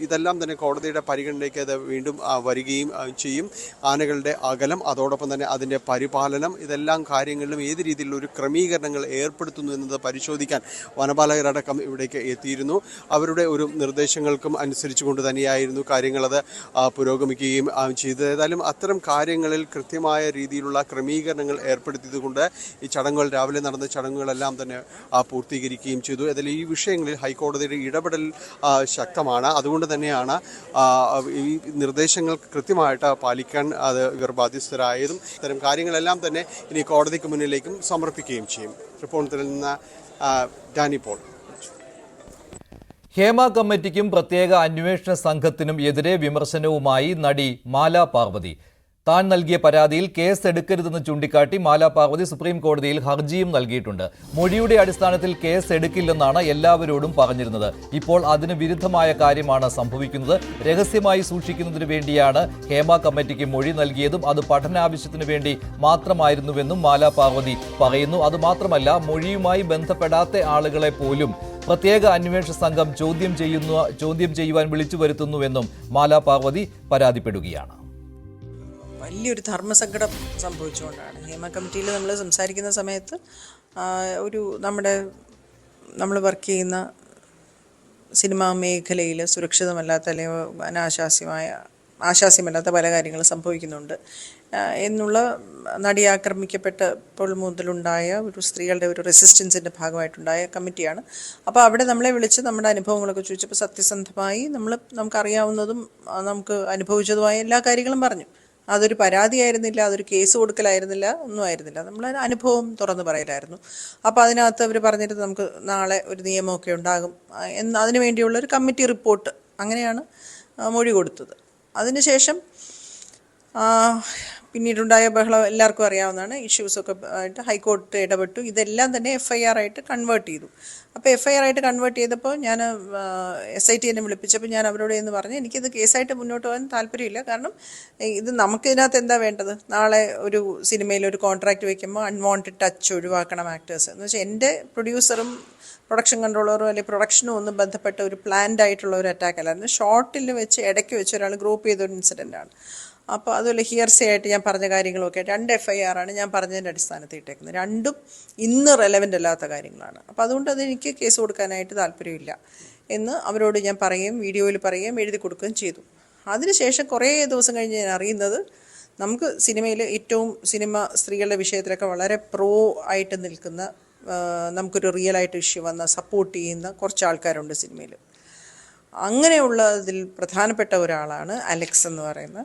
ഇതെല്ലാം തന്നെ കോടതിയുടെ പരിഗണനയ്ക്ക് അത് വീണ്ടും വരികയും ചെയ്യും. ആനകളുടെ അകലം അതോടൊപ്പം തന്നെ അതിൻ്റെ പരിപാലനം ഇതെല്ലാം കാര്യങ്ങളിലും ഏത് രീതിയിലുള്ള ഒരു ക്രമീകരണങ്ങൾ ഏർപ്പെടുത്തുന്നു എന്നത് പരിശോധിക്കാൻ വനപാലകരടക്കം ഇവിടേക്ക് എത്തിയിരുന്നു. അവരുടെ ഒരു നിർദ്ദേശങ്ങൾക്കും അനുസരിച്ചുകൊണ്ട് തന്നെയായിരുന്നു കാര്യങ്ങളത് പുരോഗമിക്കുകയും ചെയ്തു. ഏതായാലും അത്തരം കാര്യങ്ങളിൽ കൃത്യമായ രീതിയിലുള്ള ക്രമീകരണങ്ങൾ ഏർപ്പെടുത്തിയതുകൊണ്ട് ഈ ചടങ്ങുകൾ രാവിലെ നടന്ന ചടങ്ങുകളെല്ലാം തന്നെ പൂർത്തീകരിക്കുകയും ചെയ്തു. ഏതായാലും ഈ വിഷയങ്ങളിൽ ഹൈക്കോടതിയുടെ ഇടപെടൽ ശക്തമാണ്. അതുകൊണ്ട് തന്നെയാണ് ഈ നിർദ്ദേശങ്ങൾ കൃത്യമായിട്ട് പാലിക്കാൻ ഇവർ ബാധ്യസ്ഥരായതും. ഇത്തരം കാര്യങ്ങളെല്ലാം തന്നെ ഇനി കോടതിക്ക് മുന്നിലേക്കും സമർപ്പിക്കുകയും ചെയ്യും. റിപ്പോർട്ടിൽ നിന്ന് ഡാനി പോൾ. ഹേമ കമ്മിറ്റിക്കും പ്രത്യേക അന്വേഷണ സംഘത്തിനും എതിരെ വിമർശനവുമായി നടി മാല പാർവതി. താൻ നൽകിയ പരാതിയിൽ കേസ് എടുക്കരുതെന്ന് ചൂണ്ടിക്കാട്ടി മാല പാർവതി സുപ്രീം കോടതിയിൽ ഹർജിയും നൽകിയിട്ടുണ്ട്. മൊഴിയുടെ അടിസ്ഥാനത്തിൽ കേസ് എടുക്കില്ലെന്നാണ് എല്ലാവരോടും പറഞ്ഞിരുന്നത്. ഇപ്പോൾ അതിന് വിരുദ്ധമായ കാര്യമാണ് സംഭവിക്കുന്നത്. രഹസ്യമായി സൂക്ഷിക്കുന്നതിന് വേണ്ടിയാണ് ഹേമ കമ്മിറ്റിക്ക് മൊഴി നൽകിയതും അത് പഠനാവശ്യത്തിനു വേണ്ടി മാത്രമായിരുന്നുവെന്നും മാല പാർവതി പറയുന്നു. അതുമാത്രമല്ല, മൊഴിയുമായി ബന്ധപ്പെടാത്ത ആളുകളെ പോലും പ്രത്യേക അന്വേഷണ സംഘം ചോദ്യം ചെയ്യുവാൻ വിളിച്ചു വരുത്തുന്നുവെന്നും മാല പാർവതി പരാതിപ്പെടുകയാണ്. വലിയൊരു ധർമ്മസങ്കടം സംഭവിച്ചുകൊണ്ടാണ് ഹേമ കമ്മിറ്റിയിൽ നമ്മൾ സംസാരിക്കുന്ന സമയത്ത് നമ്മൾ വർക്ക് ചെയ്യുന്ന സിനിമാ മേഖലയിൽ സുരക്ഷിതമല്ലാത്ത അല്ലെങ്കിൽ ആശാസ്യമല്ലാത്ത പല കാര്യങ്ങളും സംഭവിക്കുന്നുണ്ട് എന്നുള്ള നടി ആക്രമിക്കപ്പെട്ടപ്പോൾ മുതലുണ്ടായ ഒരു സ്ത്രീകളുടെ ഒരു റെസിസ്റ്റൻസിൻ്റെ ഭാഗമായിട്ടുണ്ടായ കമ്മിറ്റിയാണ്. അപ്പോൾ അവിടെ നമ്മളെ വിളിച്ച് നമ്മുടെ അനുഭവങ്ങളൊക്കെ ചോദിച്ചപ്പോൾ സത്യസന്ധമായി നമുക്കറിയാവുന്നതും നമുക്ക് അനുഭവിച്ചതുമായ എല്ലാ കാര്യങ്ങളും പറഞ്ഞു. അതൊരു പരാതിയായിരുന്നില്ല, അതൊരു കേസ് കൊടുക്കലായിരുന്നില്ല, ഒന്നും ആയിരുന്നില്ല. നമ്മൾ അനുഭവം തുറന്നു പറയലായിരുന്നു. അപ്പോൾ അതിനകത്ത് അവർ പറഞ്ഞിട്ട് നമുക്ക് നാളെ ഒരു നിയമമൊക്കെ ഉണ്ടാകും അതിനു വേണ്ടിയുള്ള ഒരു കമ്മിറ്റി റിപ്പോർട്ട് അങ്ങനെയാണ് മൊഴി കൊടുത്തത്. അതിനുശേഷം പിന്നീടുണ്ടായ ബഹളം എല്ലാവർക്കും അറിയാവുന്നതാണ്. ഇഷ്യൂസൊക്കെ ആയിട്ട് ഹൈക്കോടതി ഇടപെട്ടു. ഇതെല്ലാം തന്നെ FIR ആയിട്ട് കൺവേർട്ട് ചെയ്തു. അപ്പോൾ FIR ആയിട്ട് കൺവേർട്ട് ചെയ്തപ്പോൾ ഞാൻ SIT എന്നെ വിളിപ്പിച്ചപ്പോൾ ഞാൻ അവരോട് എന്ന് പറഞ്ഞു, എനിക്കിത് കേസായിട്ട് മുന്നോട്ട് പോകാൻ താല്പര്യമില്ല. കാരണം ഇത് നമുക്കിതിനകത്ത് എന്താ വേണ്ടത്? നാളെ ഒരു സിനിമയിൽ ഒരു കോൺട്രാക്റ്റ് വയ്ക്കുമ്പോൾ അൺവാണ്ടഡ് ടച്ച് ഒഴിവാക്കണം ആക്ടേഴ്സ് എന്ന് വെച്ചാൽ എൻ്റെ പ്രൊഡ്യൂസറും പ്രൊഡക്ഷൻ കൺട്രോളറും അല്ലെങ്കിൽ പ്രൊഡക്ഷനും ഒന്നും ബന്ധപ്പെട്ട ഒരു പ്ലാൻഡ് ആയിട്ടുള്ള ഒരു അറ്റാക്ക് അല്ലായിരുന്നു. ഷോർട്ടിൽ വെച്ച് ഇടയ്ക്ക് വെച്ച് ഒരാൾ ഗ്രൂപ്പ് ചെയ്തൊരു ഇൻസിഡൻ്റാണ്. അപ്പോൾ അതുപോലെ ഹിയർസേ ആയിട്ട് ഞാൻ പറഞ്ഞ കാര്യങ്ങളൊക്കെ 2 FIR ആണ് ഞാൻ പറഞ്ഞതിൻ്റെ അടിസ്ഥാനത്തിൽ ഇട്ടേക്കുന്നത്. രണ്ടും ഇന്ന് റെലവൻ്റ് അല്ലാത്ത കാര്യങ്ങളാണ്. അപ്പോൾ അതുകൊണ്ട് അതെനിക്ക് കേസ് കൊടുക്കാനായിട്ട് താല്പര്യമില്ല എന്ന് അവരോട് ഞാൻ പറയുകയും വീഡിയോയിൽ പറയുകയും എഴുതി കൊടുക്കുകയും ചെയ്തു. അതിനുശേഷം കുറേ ദിവസം കഴിഞ്ഞ് ഞാൻ അറിയുന്നത് നമുക്ക് സിനിമയിൽ ഏറ്റവും സ്ത്രീകളുടെ വിഷയത്തിലൊക്കെ വളരെ പ്രോ ആയിട്ട് നിൽക്കുന്ന നമുക്കൊരു റിയലായിട്ട് ഇഷ്യൂ വന്ന സപ്പോർട്ട് ചെയ്യുന്ന കുറച്ച് ആൾക്കാരുണ്ട് സിനിമയിൽ. അങ്ങനെയുള്ളതിൽ പ്രധാനപ്പെട്ട ഒരാളാണ് അലക്സ് എന്ന് പറയുന്ന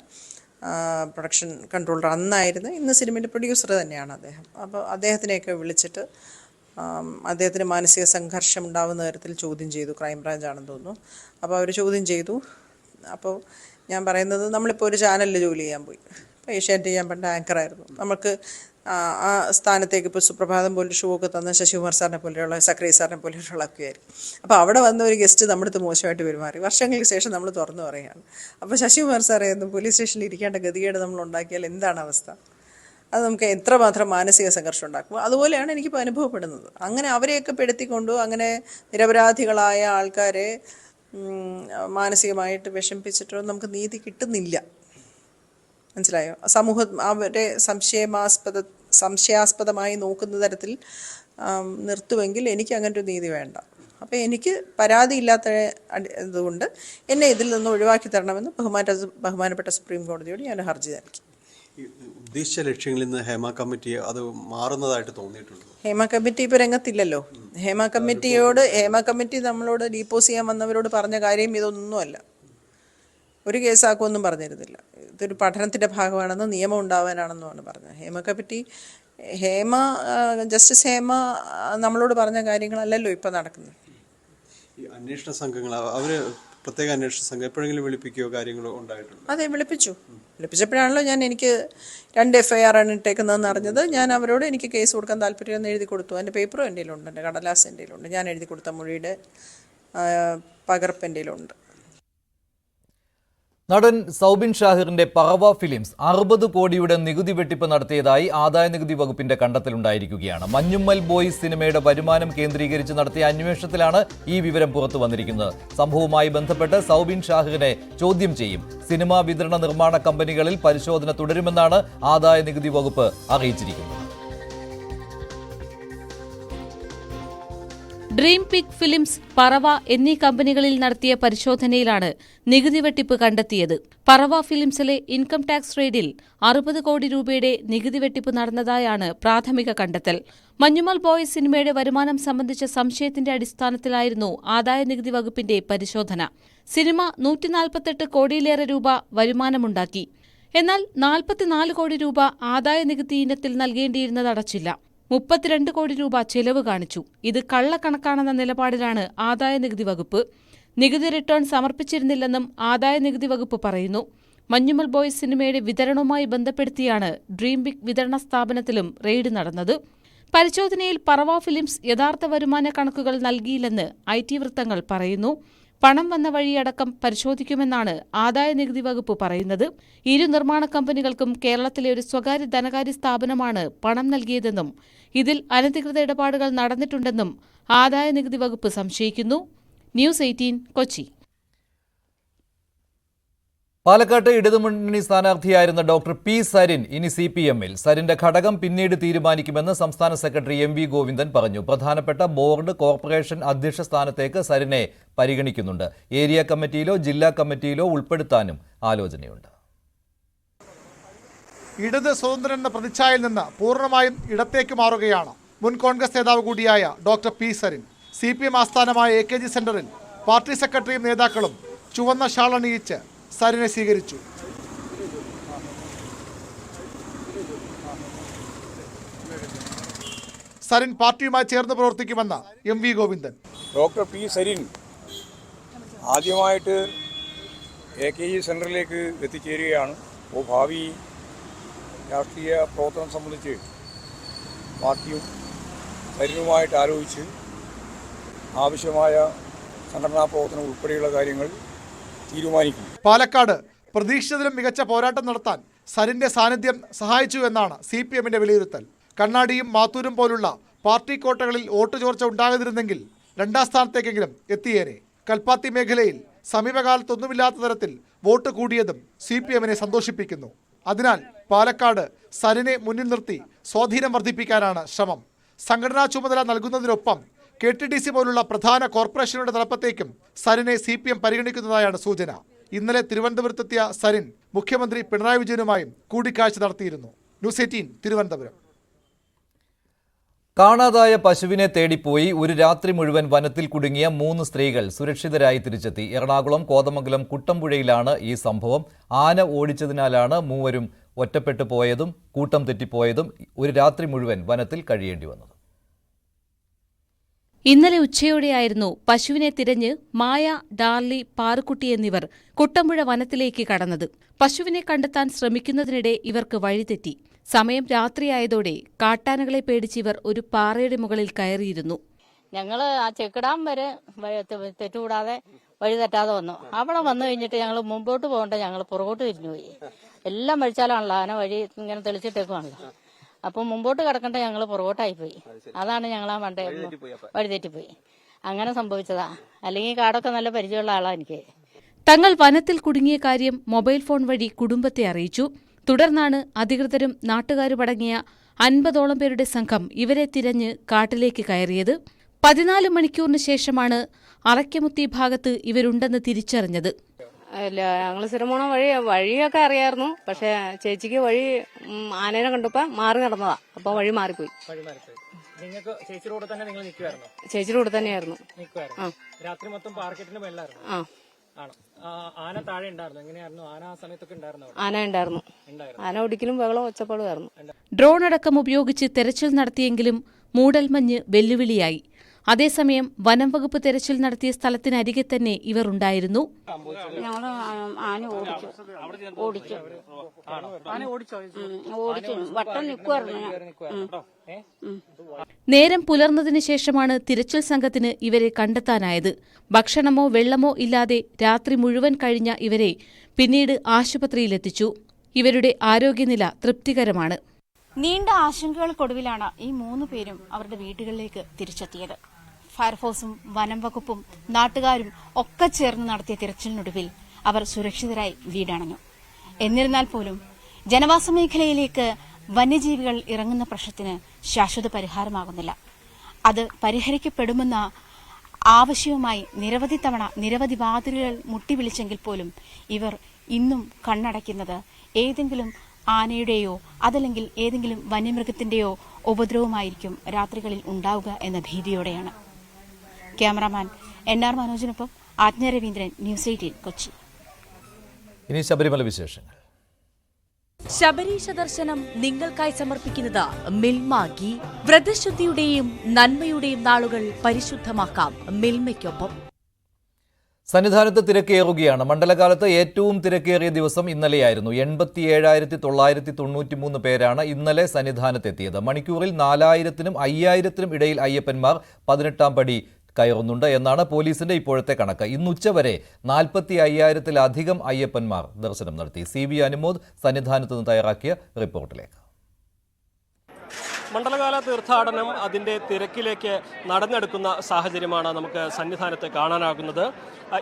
പ്രൊഡക്ഷൻ കൺട്രോളർ അന്നായിരുന്നു. ഇന്ന് സിനിമയുടെ പ്രൊഡ്യൂസർ തന്നെയാണ് അദ്ദേഹം. അപ്പോൾ അദ്ദേഹത്തിനെയൊക്കെ വിളിച്ചിട്ട് അദ്ദേഹത്തിന് മാനസിക സംഘർഷം ഉണ്ടാകുന്ന തരത്തിൽ ചോദ്യം ചെയ്തു. ക്രൈംബ്രാഞ്ചാണെന്ന് തോന്നുന്നു. അപ്പോൾ അവർ ചോദ്യം ചെയ്തു. അപ്പോൾ ഞാൻ പറയുന്നത്, നമ്മളിപ്പോൾ ഒരു ചാനലിൽ ജോലി ചെയ്യാൻ പോയി. ഇപ്പോൾ ഏഷ്യാനെറ്റ് ഞാൻ പണ്ട് ആങ്കറായിരുന്നു. നമുക്ക് ആ സ്ഥാനത്തേക്ക് ഇപ്പോൾ സുപ്രഭാതം പോലൊരു ഷോ ഒക്കെ തന്ന ശശികുമാർ സാറിനെ പോലെയുള്ള സക്രിയ സാറിനെ പോലെയുള്ളതൊക്കെ ആയിരിക്കും. അപ്പോൾ അവിടെ വന്ന ഒരു ഗസ്റ്റ് നമ്മുടെ അടുത്ത് മോശമായിട്ട് പെരുമാറി. വർഷങ്ങൾക്ക് ശേഷം നമ്മൾ തുറന്നു പറയുകയാണ്. അപ്പോൾ ശശികുമാർ സാറേ എന്ന് പോലീസ് സ്റ്റേഷനിൽ ഇരിക്കേണ്ട ഗതികേട് നമ്മൾ ഉണ്ടാക്കിയാൽ എന്താണ് അവസ്ഥ? അത് നമുക്ക് എത്രമാത്രം മാനസിക സംഘർഷം ഉണ്ടാക്കും. അതുപോലെയാണ് എനിക്കിപ്പോൾ അനുഭവപ്പെടുന്നത്. അങ്ങനെ അവരെയൊക്കെ പെടുത്തിക്കൊണ്ടു അങ്ങനെ നിരപരാധികളായ ആൾക്കാരെ മാനസികമായിട്ട് വിഷമിപ്പിച്ചിട്ടോ നമുക്ക് നീതി കിട്ടുന്നില്ല. മനസ്സിലായോ? സമൂഹം അവരെ സംശയാസ്പദമായി നോക്കുന്ന തരത്തിൽ നിർത്തുമെങ്കിൽ എനിക്ക് അങ്ങനൊരു നീതി വേണ്ട. അപ്പോൾ എനിക്ക് പരാതിയില്ലാത്ത ഇതുകൊണ്ട് എന്നെ ഇതിൽ നിന്ന് ഒഴിവാക്കി തരണമെന്ന് ബഹുമാനപ്പെട്ട സുപ്രീം കോടതിയോട് ഞാൻ ഹർജി നൽകി. ഉദ്ദേശിച്ച ലക്ഷ്യങ്ങളിൽ നിന്ന് ഹേമ കമ്മിറ്റി അത് മാറുന്നതായിട്ട് തോന്നിയിട്ടുണ്ട്. ഹേമ കമ്മിറ്റി ഇപ്പോൾ രംഗത്തില്ലല്ലോ. ഹേമ കമ്മിറ്റി നമ്മളോട് ഡീപ്പോസ് ചെയ്യാൻ വന്നവരോട് പറഞ്ഞ കാര്യം ഇതൊന്നുമല്ല. ഒരു കേസാക്കുമെന്നും പറഞ്ഞിരുന്നില്ല. ഇതൊരു പഠനത്തിൻ്റെ ഭാഗമാണെന്ന്, നിയമം ഉണ്ടാവാനാണെന്നുമാണ് പറഞ്ഞത്. ജസ്റ്റിസ് ഹേമ നമ്മളോട് പറഞ്ഞ കാര്യങ്ങളല്ലല്ലോ ഇപ്പം നടക്കുന്നത്. ഈ അന്വേഷണ സംഘങ്ങൾ പ്രത്യേക അന്വേഷണ സംഘം എപ്പോഴെങ്കിലും വിളിപ്പിക്കുകയോ കാര്യങ്ങളോ ഉണ്ടായിട്ടുണ്ട്? അതെ, വിളിപ്പിച്ചപ്പോഴാണല്ലോ എനിക്ക് 2 FIR ആണ് ഇട്ടേക്കുന്നതെന്ന് അറിഞ്ഞത്. ഞാൻ അവരോട് എനിക്ക് കേസ് കൊടുക്കാൻ താല്പര്യമെന്ന് എഴുതി കൊടുത്തു. എൻ്റെ പേപ്പറും എൻ്റെ കയ്യിലുണ്ട്, എൻ്റെ കടലാസ് എൻ്റെ കയ്യിലുണ്ട്. ഞാൻ എഴുതി കൊടുത്ത മൊഴിയുടെ പകർപ്പ് എൻ്റെ കയ്യിലുണ്ട്. നടൻ സൗബിൻ ഷാഹിറിന്റെ പറവ ഫിലിംസ് 60 കോടിയുടെ നികുതി വെട്ടിപ്പ് നടത്തിയതായി ആദായനികുതി വകുപ്പിന്റെ കണ്ടെത്തലുണ്ടായിരിക്കുകയാണ്. മഞ്ഞുമ്മൽ ബോയ്സ് സിനിമയുടെ വരുമാനം കേന്ദ്രീകരിച്ച് നടത്തിയ അന്വേഷണത്തിലാണ് ഈ വിവരം പുറത്തു വന്നിരിക്കുന്നത്. സംഭവവുമായി ബന്ധപ്പെട്ട് സൗബിൻ ഷാഹിറിനെ ചോദ്യം ചെയ്യും. സിനിമാ വിതരണ നിർമ്മാണ കമ്പനികളിൽ പരിശോധന തുടരുമെന്നാണ് ആദായനികുതി വകുപ്പ് അറിയിച്ചിരിക്കുന്നത്. ഡ്രീം പിക് ഫിലിംസ്, പറവ എന്നീ കമ്പനികളിൽ നടത്തിയ പരിശോധനയിലാണ് നികുതി വെട്ടിപ്പ് കണ്ടെത്തിയത്. പറവ ഫിലിംസിലെ ഇൻകം ടാക്സ് റെയ്ഡിൽ 60 കോടി രൂപയുടെ നികുതി വെട്ടിപ്പ് നടന്നതായാണ് പ്രാഥമിക കണ്ടെത്തൽ. മഞ്ഞുമൽ ബോയ്സ് സിനിമയുടെ വരുമാനം സംബന്ധിച്ച സംശയത്തിന്റെ അടിസ്ഥാനത്തിലായിരുന്നു ആദായനികുതി വകുപ്പിന്റെ പരിശോധന. സിനിമ 148 കോടിയിലേറെ രൂപ വരുമാനമുണ്ടാക്കി. എന്നാൽ 44 കോടി രൂപ ആദായനികുതി ഇനത്തിൽ നൽകേണ്ടിയിരുന്നത് അടച്ചില്ല. 32 കോടി രൂപ ചെലവ് കാണിച്ചു. ഇത് കള്ളക്കണക്കാണെന്ന നിലപാടിലാണ് ആദായനികുതി വകുപ്പ്. നികുതി റിട്ടേൺ സമർപ്പിച്ചിരുന്നില്ലെന്നും ആദായനികുതി വകുപ്പ് പറയുന്നു. മഞ്ഞുമൽ ബോയ്സ് സിനിമയുടെ വിതരണവുമായി ബന്ധപ്പെടുത്തിയാണ് ഡ്രീം ബിഗ് വിതരണ സ്ഥാപനത്തിലും റെയ്ഡ് നടന്നത്. പരിശോധനയിൽ പറവ ഫിലിംസ് യഥാർത്ഥ വരുമാന കണക്കുകൾ നൽകിയില്ലെന്ന് IT വൃത്തങ്ങൾ പറയുന്നു. പണം വന്ന വഴിയടക്കം പരിശോധിക്കുമെന്നാണ് ആദായനികുതി വകുപ്പ് പറയുന്നത്. ഇരു നിർമ്മാണ കമ്പനികൾക്കും കേരളത്തിലെ ഒരു സ്വകാര്യ ധനകാര്യ സ്ഥാപനമാണ് പണം നൽകിയതെന്നും ഇതിൽ അനധികൃത ഇടപാടുകൾ നടന്നിട്ടുണ്ടെന്നും ആദായനികുതി വകുപ്പ് സംശയിക്കുന്നു. ന്യൂസ് 18 കൊച്ചി. പാലക്കാട്ട് ഇടതുമുന്നണി സ്ഥാനാർത്ഥിയായിരുന്ന ഡോക്ടർ പി സരിൻ ഇനി CPM-ൽ. സരിന്റെ ഘടകം പിന്നീട് തീരുമാനിക്കുമെന്ന് സംസ്ഥാന സെക്രട്ടറി MV ഗോവിന്ദൻ പറഞ്ഞു. പ്രധാനപ്പെട്ട ബോർഡ് കോർപ്പറേഷൻ അധ്യക്ഷ സ്ഥാനത്തേക്ക് സരിനെ പരിഗണിക്കുന്നുണ്ട്. ഏരിയ കമ്മിറ്റിയിലോ ജില്ലാ കമ്മിറ്റിയിലോ ഉൾപ്പെടുത്താനും ആലോചനയുണ്ട്. ഇടത് സ്വതന്ത്രൻ എന്ന പ്രതിച്ഛായയിൽ നിന്ന് പൂർണ്ണമായും ഇടത്തേക്ക് മാറുകയാണ് മുൻ കോൺഗ്രസ് നേതാവ് കൂടിയായ ഡോക്ടർ പി സരിൻ. CPM ആസ്ഥാനമായ AKG സെന്ററിൽ പാർട്ടി സെക്രട്ടറിയും നേതാക്കളും ചുവന്ന ഷാൾ അണിയിച്ച് സരിനെ സ്വീകരിച്ചു. സരിൻ പാർട്ടിയുമായി ചേർന്ന് പ്രവർത്തിക്കുമെന്ന് MV Govindan. Doctor P Sarin ആദ്യമായിട്ട് AKG സെൻറ്ററിലേക്ക് എത്തിച്ചേരുകയാണ്. അപ്പോൾ ഭാവി രാഷ്ട്രീയ പ്രവർത്തനം സംബന്ധിച്ച് പാർട്ടിയും സരിനുമായിട്ട് ആലോചിച്ച് ആവശ്യമായ സംഘടനാ പ്രവർത്തനം ഉൾപ്പെടെയുള്ള കാര്യങ്ങൾ തീരുമാനിക്കും. പാലക്കാട് പ്രതീക്ഷിച്ചതിലും മികച്ച പോരാട്ടം നടത്താൻ സരിന്റെ സാന്നിധ്യം സഹായിച്ചു എന്നാണ് CPM-ന്റെ വിലയിരുത്തൽ. കണ്ണാടിയും മാത്തൂരും പോലുള്ള പാർട്ടി കോട്ടകളിൽ വോട്ട് ചോർച്ച ഉണ്ടാകാതിരുന്നെങ്കിൽ രണ്ടാം സ്ഥാനത്തേക്കെങ്കിലും എത്തിയേനെ. കൽപ്പാത്തി മേഖലയിൽ സമീപകാലത്തൊന്നുമില്ലാത്ത തരത്തിൽ വോട്ട് കൂടിയതും CPM-നെ സന്തോഷിപ്പിക്കുന്നു. അതിനാൽ പാലക്കാട് സരിനെ മുന്നിൽ നിർത്തി സ്വാധീനം വർദ്ധിപ്പിക്കാനാണ് ശ്രമം. സംഘടനാ ചുമതല നൽകുന്നതിനൊപ്പം KTDC പോലുള്ള പ്രധാന കോർപ്പറേഷനുകളുടെ തലപ്പത്തേക്കും സരിനെ CPM പരിഗണിക്കുന്നതായാണ് സൂചന. ഇന്നലെ തിരുവനന്തപുരത്തെത്തിയ സരിൻ മുഖ്യമന്ത്രി പിണറായി വിജയനുമായും കൂടിക്കാഴ്ച നടത്തിയിരുന്നു. ന്യൂസ് 18 തിരുവനന്തപുരം. കാണാതായ പശുവിനെ തേടിപ്പോയി ഒരു രാത്രി മുഴുവൻ വനത്തിൽ കുടുങ്ങിയ 3 സ്ത്രീകൾ സുരക്ഷിതരായി തിരിച്ചെത്തി. എറണാകുളം കോതമംഗലം കുട്ടമ്പുഴയിലാണ് ഈ സംഭവം. ആന ഓടിച്ചതിനാലാണ് മൂവരും ഒറ്റപ്പെട്ടു പോയതും കൂട്ടം തെറ്റിപ്പോയതും ഒരു രാത്രി മുഴുവൻ വനത്തിൽ കഴിയേണ്ടി വന്നത്. ഇന്നലെ ഉച്ചയോടെയായിരുന്നു പശുവിനെ തിരഞ്ഞ് മായ, ഡാർലി, പാറുക്കുട്ടി എന്നിവർ കുട്ടമ്പുഴ വനത്തിലേക്ക് കടന്നത്. പശുവിനെ കണ്ടെത്താൻ ശ്രമിക്കുന്നതിനിടെ ഇവർക്ക് വഴിതെറ്റി. സമയം രാത്രിയായതോടെ കാട്ടാനകളെ പേടിച്ച് ഇവർ ഒരു പാറയുടെ മുകളിൽ കയറിയിരുന്നു. ഞങ്ങൾ ആ ചെക്കിടാൻ വരെ തെറ്റുകൂടാതെ വഴി തെറ്റാതെ വന്നു. അവിടെ വന്നു കഴിഞ്ഞിട്ട് ഞങ്ങൾ മുമ്പോട്ട് പോകണ്ട, ഞങ്ങൾ പുറകോട്ട് തിരിഞ്ഞുപോയി. എല്ലാം വഴിച്ചാലാണല്ലോ, ആന വഴി ഇങ്ങനെ തെളിച്ചിട്ടേക്കുവാണല്ലോ. അപ്പം മുമ്പോട്ട് കിടക്കണ്ട, ഞങ്ങൾ പുറകോട്ടായിപ്പോയി. അതാണ് ഞങ്ങൾ ആ മണ്ടേ വഴി തെറ്റിപ്പോയി. അങ്ങനെ സംഭവിച്ചതാ. അല്ലെങ്കിൽ കാടൊക്കെ നല്ല പരിചയമുള്ള ആളാ എനിക്ക്. തങ്ങൾ വനത്തിൽ കുടുങ്ങിയ കാര്യം മൊബൈൽ ഫോൺ വഴി കുടുംബത്തെ അറിയിച്ചു. തുടർന്നാണ് അധികൃതരും നാട്ടുകാരുമടങ്ങിയ 50ഓളം പേരുടെ സംഘം ഇവരെ തിരഞ്ഞ് കാട്ടിലേക്ക് കയറിയത്. 14 മണിക്കൂറിന് ശേഷമാണ് അറയ്ക്കമുത്തി ഭാഗത്ത് ഇവരുണ്ടെന്ന് തിരിച്ചറിഞ്ഞത്. അല്ല, ഞങ്ങൾ സ്ഥിരം പോണ വഴിയൊക്കെ അറിയായിരുന്നു. പക്ഷെ ചേച്ചിക്ക് വഴി ആനേനെ കണ്ടപ്പോ മാറി നടന്നതാ. അപ്പൊ വഴി മാറിപ്പോയി. ചേച്ചിയുടെ കൂടെ തന്നെയായിരുന്നു. രാത്രി മൊത്തം പാർക്കറ്റിന് വെള്ളമായിരുന്നു. ആന താഴെ ഉണ്ടായിരുന്നു. എങ്ങനെയായിരുന്നു ആന ആ സമയത്തൊക്കെ ഉണ്ടായിരുന്നു? ആന ഉണ്ടായിരുന്നു. ആന ഒടിക്കലും ബഹളവും ഒച്ചപ്പാടുമായിരുന്നു. ഡ്രോൺ അടക്കം ഉപയോഗിച്ച് തെരച്ചിൽ നടത്തിയെങ്കിലും മൂടൽമഞ്ഞ് വെല്ലുവിളിയായി. അതേസമയം വനം വകുപ്പ് തെരച്ചിൽ നടത്തിയ സ്ഥലത്തിനരികെ തന്നെ ഇവർ ഉണ്ടായിരുന്നു. നേരം പുലർന്നതിന് ശേഷമാണ് തിരച്ചിൽ സംഘത്തിന് ഇവരെ കണ്ടെത്താനായത്. ഭക്ഷണമോ വെള്ളമോ ഇല്ലാതെ രാത്രി മുഴുവൻ കഴിഞ്ഞ ഇവരെ പിന്നീട് ആശുപത്രിയിലെത്തിച്ചു. ഇവരുടെ ആരോഗ്യനില തൃപ്തികരമാണ്. നീണ്ട ആശങ്കകൾക്കൊടുവിലാണ് ഈ 3 പേരും അവരുടെ വീടുകളിലേക്ക് തിരിച്ചെത്തിയത്. ഫയർഫോഴ്സും വനം വകുപ്പും നാട്ടുകാരും ഒക്കെ ചേർന്ന് നടത്തിയ തിരച്ചിലിനൊടുവിൽ അവർ സുരക്ഷിതരായി വീടണഞ്ഞു. എന്നിരുന്നാൽ പോലും ജനവാസ മേഖലയിലേക്ക് വന്യജീവികൾ ഇറങ്ങുന്ന പ്രശ്നത്തിന് ശാശ്വത പരിഹാരമാകുന്നില്ല. അത് പരിഹരിക്കപ്പെടുമെന്ന ആവശ്യവുമായി നിരവധി തവണ നിരവധി വാതിലുകൾ മുട്ടിവിളിച്ചെങ്കിൽ പോലും ഇവർ ഇന്നും കണ്ണടയ്ക്കുന്നത് ഏതെങ്കിലും ആനയുടെയോ അതല്ലെങ്കിൽ ഏതെങ്കിലും വന്യമൃഗത്തിന്റെയോ ഉപദ്രവമായിരിക്കും രാത്രികളിൽ ഉണ്ടാവുക എന്ന ഭീതിയോടെയാണ്. ക്യാമറാമാൻ NR മനോജിനൊപ്പം ആജ്ഞ രവീന്ദ്രൻ, ന്യൂസ് 18 കൊച്ചി. ഇനി ശബരിമല വിശേഷങ്ങൾ. ശബരീശ ദർശനം നിങ്ങൾക്കായി സമർപ്പിക്കുന്നത് മിൽമ ഗീ. വ്രതശുദ്ധിയുടെയും നന്മയുടെയും നാളുകൾ പരിശുദ്ധമാക്കാം മിൽമയ്ക്കൊപ്പം. സന്നിധാനത്ത് തിരക്കേറുകയാണ്. മണ്ഡലകാലത്ത് ഏറ്റവും തിരക്കേറിയ ദിവസം ഇന്നലെയായിരുന്നു. 87,993 പേരാണ് ഇന്നലെ സന്നിധാനത്തെത്തിയത്. മണിക്കൂറിൽ 4,000-നും 5,000-നും ഇടയിൽ അയ്യപ്പന്മാർ 18ാം പടി കയറുന്നുണ്ട് എന്നാണ് പോലീസിന്റെ ഇപ്പോഴത്തെ കണക്ക്. ഇന്ന് ഉച്ചവരെ 45,000-ത്തിലധികം അയ്യപ്പന്മാർ ദർശനം നടത്തി. CB അനുമോദ് സന്നിധാനത്ത് നിന്ന് തയ്യാറാക്കിയ റിപ്പോർട്ടിലേക്ക്. മണ്ഡലകാല തീർത്ഥാടനം അതിൻ്റെ തിരക്കിലേക്ക് നടന്നെടുക്കുന്ന സാഹചര്യമാണ് നമുക്ക് സന്നിധാനത്ത് കാണാനാകുന്നത്.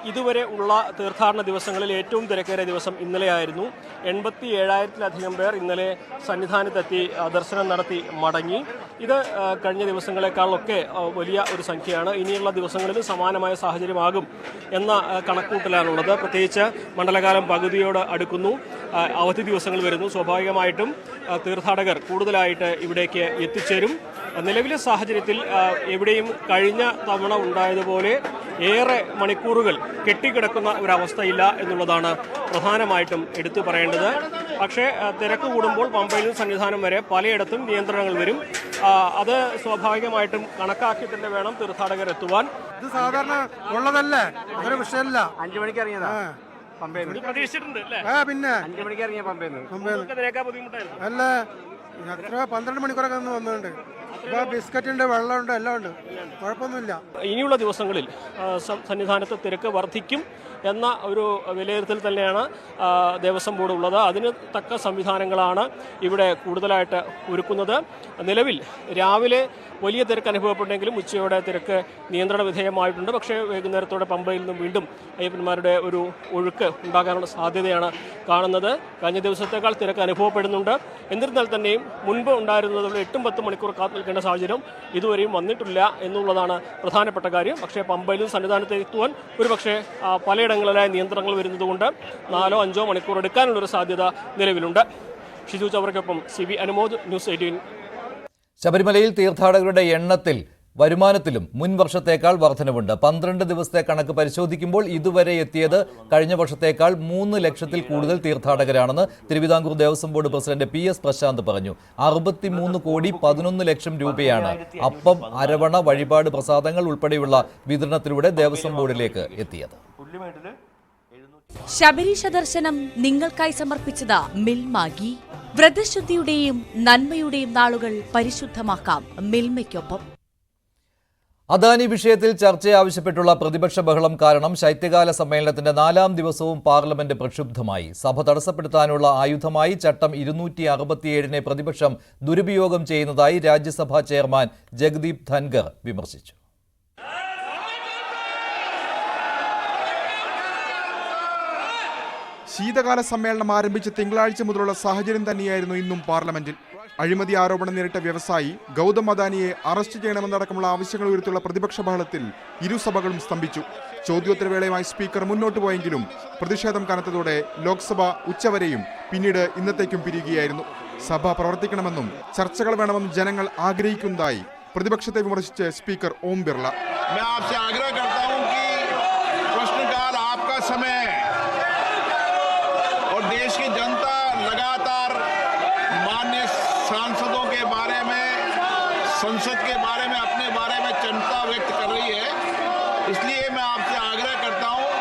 ഇതുവരെ ഉള്ള തീർത്ഥാടന ദിവസങ്ങളിൽ ഏറ്റവും തിരക്കേറിയ ദിവസം ഇന്നലെയായിരുന്നു. 87,000-ലധികം പേർ ഇന്നലെ സന്നിധാനത്തെത്തി ദർശനം നടത്തി മടങ്ങി. ഇത് കഴിഞ്ഞ ദിവസങ്ങളെക്കാളൊക്കെ വലിയ ഒരു സംഖ്യയാണ്. ഇനിയുള്ള ദിവസങ്ങളിൽ സമാനമായ സാഹചര്യമാകും എന്ന കണക്കൂട്ടലാണുള്ളത്. പ്രത്യേകിച്ച് മണ്ഡലകാലം പകുതിയോട് അടുക്കുന്നു, അവധി ദിവസങ്ങൾ വരുന്നു. സ്വാഭാവികമായിട്ടും തീർത്ഥാടകർ കൂടുതലായിട്ട് ഇവിടേക്ക് എത്തിച്ചേരും. നിലവിലെ സാഹചര്യത്തിൽ എവിടെയും കഴിഞ്ഞ തവണ ഉണ്ടായതുപോലെ ഏറെ മണിക്കൂറുകൾ കെട്ടിക്കിടക്കുന്ന ഒരവസ്ഥയില്ല എന്നുള്ളതാണ് പ്രധാനമായിട്ടും എടുത്തു പറയേണ്ടത്. പക്ഷേ തിരക്ക് കൂടുമ്പോൾ പമ്പയിൽ നിന്ന് സന്നിധാനം വരെ പലയിടത്തും നിയന്ത്രണങ്ങൾ വരും. അത് സ്വാഭാവികമായിട്ടും കണക്കാക്കി തന്നെ വേണം തീർത്ഥാടകർ എത്തുവാൻ. ഇത് സാധാരണ ഉള്ളതല്ലേ, അതൊരു വിഷയമല്ല. 5 മണിക്ക് ഇറങ്ങിയതാ പ്രതീക്ഷിച്ചിട്ടുണ്ട് അല്ലേ? പിന്നെ 5 മണിക്ക് ഇറങ്ങിയ പമ്പയിൽ ബുദ്ധിമുട്ടായിരുന്നു അല്ല, എത്ര 12 മണിക്കൂറൊക്കെ വന്നിട്ടുണ്ട്. ബിസ്ക്കറ്റ് ഉണ്ട്, വെള്ളമുണ്ട്, എല്ലാം ഉണ്ട്, കുഴപ്പമൊന്നുമില്ല. ഇനിയുള്ള ദിവസങ്ങളിൽ സന്നിധാനത്ത് തിരക്ക് വർദ്ധിക്കും എന്ന ഒരു വിലയിരുത്തൽ തന്നെയാണ് ദേവസ്വം ബോർഡ് ഉള്ളത്. അതിന് തക്ക സംവിധാനങ്ങളാണ് ഇവിടെ കൂടുതലായിട്ട് ഒരുക്കുന്നത്. നിലവിൽ രാവിലെ വലിയ തിരക്ക് അനുഭവപ്പെട്ടെങ്കിലും ഉച്ചയോടെ തിരക്ക് നിയന്ത്രണ വിധേയമായിട്ടുണ്ട്. പക്ഷേ വൈകുന്നേരത്തോടെ പമ്പയിൽ നിന്നും വീണ്ടും അയ്യപ്പന്മാരുടെ ഒരു ഒഴുക്ക് ഉണ്ടാകാനുള്ള സാധ്യതയാണ് കാണുന്നത്. കഴിഞ്ഞ ദിവസത്തേക്കാൾ തിരക്ക് അനുഭവപ്പെടുന്നുണ്ട്. എന്നിരുന്നാൽ തന്നെയും മുൻപ് ഉണ്ടായിരുന്നതുപോലെ 8-10 മണിക്കൂർ കാത്തു നിൽക്കേണ്ട സാഹചര്യം ഇതുവരെയും വന്നിട്ടില്ല എന്നുള്ളതാണ് പ്രധാനപ്പെട്ട കാര്യം. പക്ഷേ പമ്പയിലും സന്നിധാനത്ത് എത്തുവാൻ ഒരുപക്ഷെ പലയിടങ്ങളിലായ നിയന്ത്രണങ്ങൾ വരുന്നതുകൊണ്ട് 4-5 മണിക്കൂർ എടുക്കാനുള്ളൊരു സാധ്യത നിലവിലുണ്ട്. ഷിജു ചവറയ്ക്കൊപ്പം CB അനുമോദ്, ന്യൂസ് 18. ശബരിമലയിൽ തീർത്ഥാടകരുടെ എണ്ണത്തിൽ വരുമാനത്തിലും മുൻ വർഷത്തേക്കാൾ വർധനവുണ്ട്. 12 ദിവസത്തെ കണക്ക് പരിശോധിക്കുമ്പോൾ ഇതുവരെ എത്തിയത് കഴിഞ്ഞ വർഷത്തേക്കാൾ 3 ലക്ഷത്തിൽ കൂടുതൽ തീർത്ഥാടകരാണെന്ന് Thiruvithamkoor Devaswom board president PS Prashanth പറഞ്ഞു. 63 കോടി 11 ലക്ഷം രൂപയാണ് അപ്പം, അരവണ, വഴിപാട് പ്രസാദങ്ങൾ ഉൾപ്പെടെയുള്ള വിതരണത്തിലൂടെ ദേവസ്വം ബോർഡിലേക്ക് എത്തിയത്. ശബരീശ ദർശനം നിങ്ങൾക്കായി സമർപ്പിച്ചത് മിൽമാഗി. വ്രതശുദ്ധിയുടെയും നന്മയുടെയും നാളുകൾ പരിശുദ്ധമാക്കാം മിൽമയ്ക്കൊപ്പം. അദാനി വിഷയത്തിൽ ചർച്ച ആവശ്യപ്പെട്ടുള്ള പ്രതിപക്ഷ ബഹളം കാരണം ശൈത്യകാല സമ്മേളനത്തിന്റെ 4ാം ദിവസവും പാർലമെന്റ് പ്രക്ഷുബ്ധമായി. സഭ തടസ്സപ്പെടുത്താനുള്ള ആയുധമായി ചട്ടം 267-നെ പ്രതിപക്ഷം ദുരുപയോഗം ചെയ്യുന്നതായി രാജ്യസഭാ ചെയർമാൻ ജഗ്ദീപ് ധൻഖർ വിമർശിച്ചു. ശീതകാല സമ്മേളനം ആരംഭിച്ച തിങ്കളാഴ്ച മുതലുള്ള സാഹചര്യം തന്നെയായിരുന്നു ഇന്നും പാർലമെന്റിൽ. അഴിമതി ആരോപണം നേരിട്ട വ്യവസായി ഗൗതം അദാനിയെ അറസ്റ്റ് ചെയ്യണമെന്നടക്കമുള്ള ആവശ്യങ്ങൾ ഉയർത്തിയുള്ള പ്രതിപക്ഷ ബഹളത്തിൽ ഇരുസഭകളും സ്തംഭിച്ചു. ചോദ്യോത്തരവേളയുമായി സ്പീക്കർ മുന്നോട്ട് പോയെങ്കിലും പ്രതിഷേധം കനത്തതോടെ ലോക്സഭ ഉച്ചവരെയും പിന്നീട് ഇന്നത്തേക്കും പിരിയുകയായിരുന്നു. സഭ പ്രവർത്തിക്കണമെന്നും ചർച്ചകൾ വേണമെന്നും ജനങ്ങൾ ആഗ്രഹിക്കുന്നതായി പ്രതിപക്ഷത്തെ വിമർശിച്ച് സ്പീക്കർ ഓം ബിർള. देश की जनता लगातार माननीय सांसदों के बारे में, संसद के बारे में, अपने बारे में चिंता व्यक्त कर रही है. इसलिए मैं आपसे आग्रह करता हूं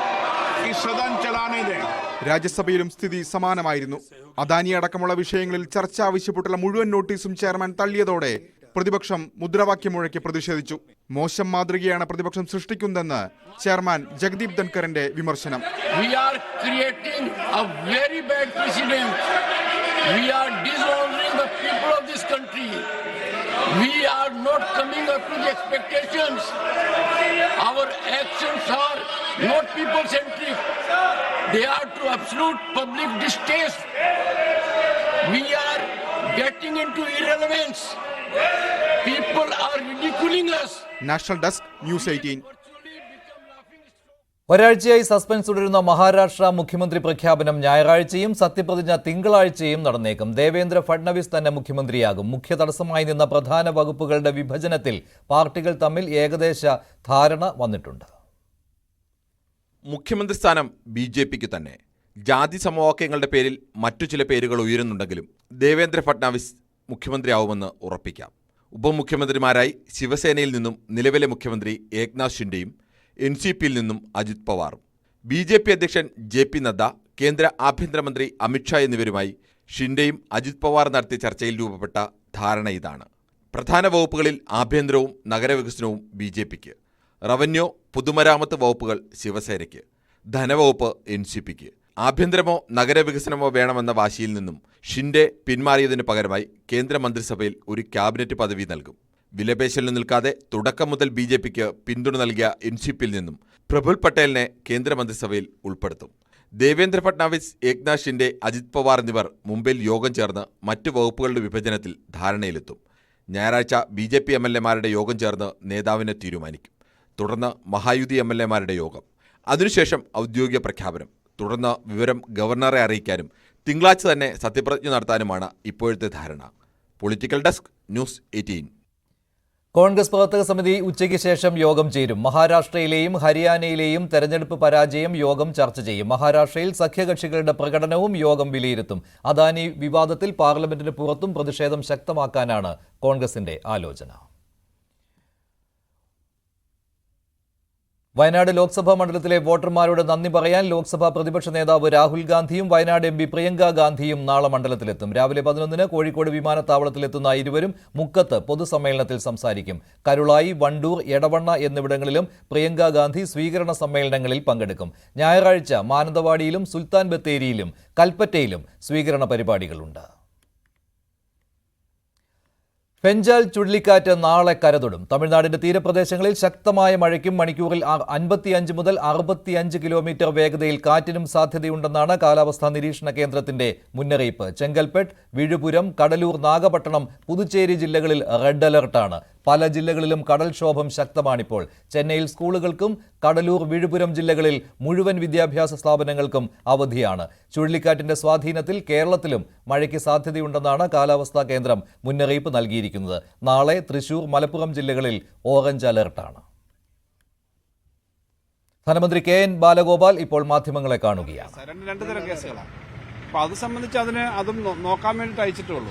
कि सदन चलाने दें. രാജ്യസഭയിലും സ്ഥിതി സമാനമായിരുന്നു. അദാനി അടക്കമുള്ള വിഷയങ്ങളിൽ ചർച്ച ആവശ്യപ്പെട്ടുള്ള മുഴുവൻ നോട്ടീസും ചെയർമാൻ തള്ളിയതോടെ പ്രതിപക്ഷം മുദ്രാവാക്യം മുഴക്കി പ്രതിഷേധിച്ചു. മോശം മാതൃകയാണ് പ്രതിപക്ഷം സൃഷ്ടിക്കുന്നതെന്ന് ചെയർമാൻ ജഗ്ദീപ് ധൻഖറിന്റെ വിമർശനം. We are creating a very bad precedent. We are dishonoring the people of this country. We are not coming up to the expectations. Our actions are not people-centric. They are to absolute public distaste. We are getting into irrelevance. People are ridiculing us. National desk, news 18. ഒരാഴ്ചയായി suspense തുടരുന്ന മഹാരാഷ്ട്ര മുഖ്യമന്ത്രി പ്രഖ്യാപനം ഞായറാഴ്ചയും സത്യപ്രതിജ്ഞ തിങ്കളാഴ്ചയും നടന്നേക്കും. ദേവേന്ദ്ര ഫഡ്നവിസ് തന്നെ മുഖ്യമന്ത്രിയാകും. മുഖ്യ തടസ്സമായി നിന്ന പ്രധാന വകുപ്പുകളുടെ വിഭജനത്തിൽ പാർട്ടികൾ തമ്മിൽ ഏകദേശ ധാരണ വന്നിട്ടുണ്ട്. മുഖ്യമന്ത്രി സ്ഥാനം BJPക്ക് തന്നെ. ജാതി സമവാക്യങ്ങളുടെ പേരിൽ മറ്റു ചില പേരുകൾ ഉയരുന്നുണ്ടെങ്കിലും ദേവേന്ദ്ര ഫഡ്നാവിസ് മുഖ്യമന്ത്രിയാവുമെന്ന് ഉറപ്പിക്കാം. ഉപമുഖ്യമന്ത്രിമാരായി ശിവസേനയിൽ നിന്നും നിലവിലെ മുഖ്യമന്ത്രി ഏക്നാഥ് ഷിൻഡെയും NCPയിൽ നിന്നും അജിത് പവാറും, BJP അധ്യക്ഷൻ JP നദ്ദ, കേന്ദ്ര ആഭ്യന്തരമന്ത്രി അമിത്ഷാ എന്നിവരുമായി ഷിൻഡെയും അജിത് പവാർ നടത്തിയ ചർച്ചയിൽ രൂപപ്പെട്ട ധാരണ ഇതാണ്. പ്രധാന വകുപ്പുകളിൽ ആഭ്യന്തരവും നഗരവികസനവും BJPക്ക്, റവന്യൂ പൊതുമരാമത്ത് വകുപ്പുകൾ ശിവസേനയ്ക്ക്, ധനവകുപ്പ് NCPക്ക്. ആഭ്യന്തരമോ നഗരവികസനമോ വേണമെന്ന വാശിയിൽ നിന്നും ഷിൻഡെ പിന്മാറിയതിനു പകരമായി കേന്ദ്രമന്ത്രിസഭയിൽ ഒരു ക്യാബിനറ്റ് പദവി നൽകും. വിലപേശലിന് നിൽക്കാതെ തുടക്കം മുതൽ BJPക്ക് പിന്തുണ നൽകിയ എൻസിപിയിൽ നിന്നും പ്രഫുൽ പട്ടേലിനെ കേന്ദ്രമന്ത്രിസഭയിൽ ഉൾപ്പെടുത്തും. ദേവേന്ദ്ര ഫട്നാവിസ്, ഏക്നാഥ് ഷിൻഡെ, അജിത് പവാർ എന്നിവർ മുംബൈയിൽ യോഗം ചേർന്ന് മറ്റ് വകുപ്പുകളുടെ വിഭജനത്തിൽ ധാരണയിലെത്തും. ഞായറാഴ്ച BJP MLAമാരുടെ യോഗം ചേർന്ന് നേതാവിനെ തീരുമാനിക്കും. തുടർന്ന് മഹായുതി MLAമാരുടെ യോഗം. അതിനുശേഷം ഔദ്യോഗിക പ്രഖ്യാപനം. തുടർന്ന് വിവരം ഗവർണറെ അറിയിക്കാനും തിങ്കളാഴ്ച തന്നെ സത്യപ്രതിജ്ഞ നടത്താനുമാണ് ഇപ്പോഴത്തെ ധാരണ. Political desk, news 18. കോൺഗ്രസ് പ്രവർത്തക സമിതി ഉച്ചയ്ക്ക് ശേഷം യോഗം ചേരും. മഹാരാഷ്ട്രയിലെയും ഹരിയാനയിലെയും തെരഞ്ഞെടുപ്പ് പരാജയം യോഗം ചർച്ച ചെയ്യും. മഹാരാഷ്ട്രയിൽ സഖ്യകക്ഷികളുടെ പ്രകടനവും യോഗം വിലയിരുത്തും. അദാനി വിവാദത്തിൽ പാർലമെന്റിന് പുറത്തും പ്രതിഷേധം ശക്തമാക്കാനാണ് കോൺഗ്രസിന്റെ ആലോചന. വയനാട് ലോക്സഭാ മണ്ഡലത്തിലെ വോട്ടർമാരോട് നന്ദി പറയാൻ ലോക്സഭാ പ്രതിപക്ഷ നേതാവ് രാഹുൽ ഗാന്ധിയും വയനാട് MP പ്രിയങ്ക ഗാന്ധിയും നാളെ മണ്ഡലത്തിലെത്തും. രാവിലെ 11-ന് കോഴിക്കോട് വിമാനത്താവളത്തിലെത്തുന്ന ഇരുവരും മുക്കത്ത് പൊതുസമ്മേളനത്തിൽ സംസാരിക്കും. കരുളായി, വണ്ടൂർ, എടവണ്ണ എന്നിവിടങ്ങളിലും പ്രിയങ്ക ഗാന്ധി സ്വീകരണ സമ്മേളനങ്ങളിൽ പങ്കെടുക്കും. ഞായറാഴ്ച മാനന്തവാടിയിലും സുൽത്താൻ ബത്തേരിയിലും കൽപ്പറ്റയിലും സ്വീകരണ പരിപാടികളുണ്ട്. ഫെഞ്ചാൽ ചുഴലിക്കാറ്റ് നാളെ കരതൊടും. തമിഴ്നാടിന്റെ തീരപ്രദേശങ്ങളിൽ ശക്തമായ മഴയ്ക്കും മണിക്കൂറിൽ 55 മുതൽ 65 കിലോമീറ്റർ വേഗതയിൽ കാറ്റിനും സാധ്യതയുണ്ടെന്നാണ് കാലാവസ്ഥാ നിരീക്ഷണ കേന്ദ്രത്തിന്റെ മുന്നറിയിപ്പ്. ചെങ്കൽപ്പെട്ട്, വിഴുപുരം, കടലൂർ, നാഗപട്ടണം, പുതുച്ചേരി ജില്ലകളിൽ റെഡ് അലർട്ടാണ്. പല ജില്ലകളിലും കടൽക്ഷോഭം ശക്തമാണിപ്പോൾ. ചെന്നൈയിൽ സ്കൂളുകൾക്കും കടലൂർ, വിഴുപുരം ജില്ലകളിൽ മുഴുവൻ വിദ്യാഭ്യാസ സ്ഥാപനങ്ങൾക്കും അവധിയാണ്. ചുഴലിക്കാറ്റിന്റെ സ്വാധീനത്തിൽ കേരളത്തിലും മഴയ്ക്ക് സാധ്യതയുണ്ടെന്നാണ് കാലാവസ്ഥാ കേന്ദ്രം മുന്നറിയിപ്പ് നൽകിയിരിക്കുന്നത്. നാളെ തൃശൂർ, മലപ്പുറം ജില്ലകളിൽ ഓറഞ്ച് അലർട്ടാണ്. ധനമന്ത്രി KN ബാലഗോപാൽ ഇപ്പോൾ മാധ്യമങ്ങളെ കാണുകയാണ്. രണ്ട് തരം കേസുകളാണ്. അപ്പൊ അത് സംബന്ധിച്ച് അതും നോക്കാൻ വേണ്ടിയിട്ട് അയച്ചിട്ടുള്ളൂ.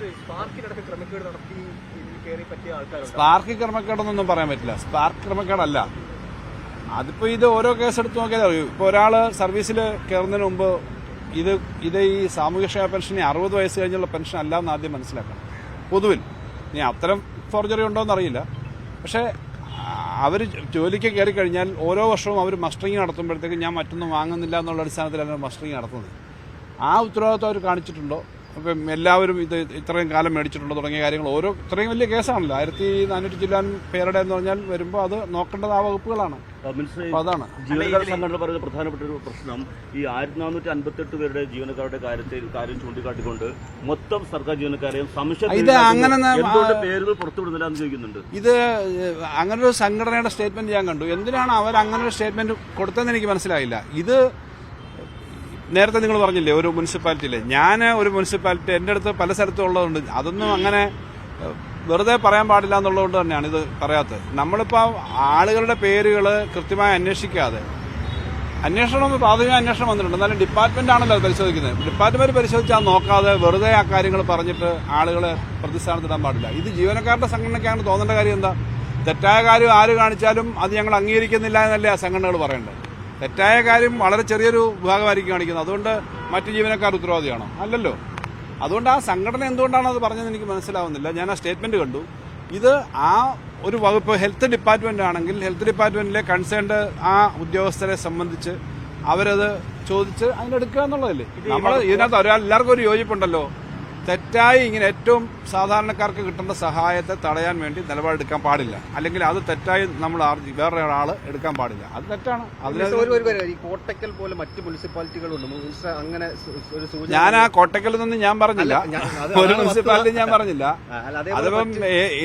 സ്പാർക്ക് ക്രമക്കേടൊന്നും പറയാൻ പറ്റില്ല. സ്പാർക്ക് ക്രമക്കേടല്ല. അതിപ്പോ ഇത് ഓരോ കേസെടുത്ത് നോക്കിയാൽ അറിയൂ. ഇപ്പൊ ഒരാള് സർവീസിൽ കയറുന്നതിന് മുമ്പ് ഇത് ഈ സാമൂഹ്യക്ഷേമ പെൻഷന് 60 വയസ്സ് കഴിഞ്ഞുള്ള പെൻഷൻ അല്ല എന്ന് ആദ്യം മനസ്സിലാക്കണം. പൊതുവിൽ ഇനി അത്തരം ഫോർജറി ഉണ്ടോയെന്ന് അറിയില്ല. പക്ഷേ അവർ ജോലിക്ക് കയറി കഴിഞ്ഞാൽ ഓരോ വർഷവും അവർ മസ്റ്ററിങ് നടത്തുമ്പോഴത്തേക്ക് ഞാൻ മറ്റൊന്നും വാങ്ങുന്നില്ല എന്നുള്ള അടിസ്ഥാനത്തിലാണ് മസ്റ്ററിങ് നടത്തുന്നത്. ആ ഉത്തരവാദിത്വം അവർ കാണിച്ചിട്ടുണ്ടോ? അപ്പം എല്ലാവരും ഇത് ഇത്രയും കാലം മേടിച്ചിട്ടുണ്ടോ തുടങ്ങിയ കാര്യങ്ങൾ ഇത്രയും വലിയ കേസാണല്ലോ. 1400 ചില്ലാൻ പേരുടെ എന്ന് പറഞ്ഞാൽ വരുമ്പോൾ അത് നോക്കേണ്ടത് ആ വകുപ്പുകളാണ്. അതാണ് ജീവനക്കാർ സംഘടന പറയുന്ന പ്രധാനപ്പെട്ട ഒരു പ്രശ്നം. ഈ 1458 പേരുടെ ജീവനക്കാരുടെ കാര്യം ചൂണ്ടിക്കാട്ടിക്കൊണ്ട് മൊത്തം സർക്കാർ ജീവനക്കാരെയും പേരുകൾ പുറത്തുവിടുന്നില്ല എന്ന് ചോദിക്കുന്നുണ്ട്. ഇത് അങ്ങനൊരു സംഘടനയുടെ സ്റ്റേറ്റ്മെന്റ് ഞാൻ കണ്ടു. എന്തിനാണ് അവർ അങ്ങനെ ഒരു സ്റ്റേറ്റ്മെന്റ് കൊടുത്തതെന്ന് എനിക്ക് മനസ്സിലായില്ല. ഇത് നേരത്തെ നിങ്ങൾ പറഞ്ഞില്ലേ ഒരു മുനിസിപ്പാലിറ്റിയിലെ, ഞാൻ ഒരു മുനിസിപ്പാലിറ്റി എൻ്റെ അടുത്ത് പല സ്ഥലത്തും ഉള്ളതുകൊണ്ട് അതൊന്നും അങ്ങനെ വെറുതെ പറയാൻ പാടില്ല എന്നുള്ളതുകൊണ്ട് തന്നെയാണ് ഇത് പറയാത്തത്. നമ്മളിപ്പോൾ ആളുകളുടെ പേരുകൾ കൃത്യമായി അന്വേഷിക്കാതെ, പ്രാഥമിക അന്വേഷണം വന്നിട്ടുണ്ട്, എന്നാലും ഡിപ്പാർട്ട്മെന്റ് ആണല്ലോ അത് പരിശോധിക്കുന്നത്. ഡിപ്പാർട്ട്മെന്റ് പരിശോധിച്ചാൽ നോക്കാതെ വെറുതെ ആ കാര്യങ്ങൾ പറഞ്ഞിട്ട് ആളുകളെ പ്രതിസ്ഥാനത്തിടാൻ പാടില്ല. ഇത് ജീവനക്കാരുടെ സംഘടനയ്ക്കാണ് തോന്നേണ്ട കാര്യം എന്താ? തെറ്റായ കാര്യം ആര് കാണിച്ചാലും അത് ഞങ്ങൾ അംഗീകരിക്കുന്നില്ല എന്നല്ലേ ആ സംഘടനകൾ പറയേണ്ടത്. തെറ്റായ കാര്യം വളരെ ചെറിയൊരു വിഭാഗമായിരിക്കും കാണിക്കുന്നത്. അതുകൊണ്ട് മറ്റു ജീവനക്കാർ ഉത്തരവാദിയാണോ? അല്ലല്ലോ. അതുകൊണ്ട് ആ സംഘടന എന്തുകൊണ്ടാണ് അത് പറഞ്ഞതെന്ന് എനിക്ക് മനസ്സിലാവുന്നില്ല. ഞാൻ ആ സ്റ്റേറ്റ്മെന്റ് കണ്ടു. ഇത് ആ ഒരു വകുപ്പ് ഹെൽത്ത് ഡിപ്പാർട്ട്മെന്റ് ആണെങ്കിൽ ഹെൽത്ത് ഡിപ്പാർട്ട്മെന്റിലെ കൺസേൺഡ് ആ ഉദ്യോഗസ്ഥരെ സംബന്ധിച്ച് അവരത് ചോദിച്ച് അതിനെടുക്കുക എന്നുള്ളതല്ലേ. നമ്മൾ ഇതിനകത്ത് എല്ലാവർക്കും ഒരു യോജിപ്പുണ്ടല്ലോ. തെറ്റായി ഇങ്ങനെ ഏറ്റവും സാധാരണക്കാർക്ക് കിട്ടേണ്ട സഹായത്തെ തടയാൻ വേണ്ടി നിലപാടെടുക്കാൻ പാടില്ല. അല്ലെങ്കിൽ അത് തെറ്റായി നമ്മൾ വേറെ ഒരാള് എടുക്കാൻ പാടില്ല. അത് തെറ്റാണ്. കോട്ടക്കൽ പോലെ മറ്റ് മുനിസിപ്പാലിറ്റികളുണ്ട്. അങ്ങനെ ഞാൻ ആ കോട്ടക്കൽ നിന്ന് ഞാൻ പറഞ്ഞില്ല, ഒരു മുനിസിപ്പാലിറ്റി ഞാൻ പറഞ്ഞില്ല. അതിപ്പം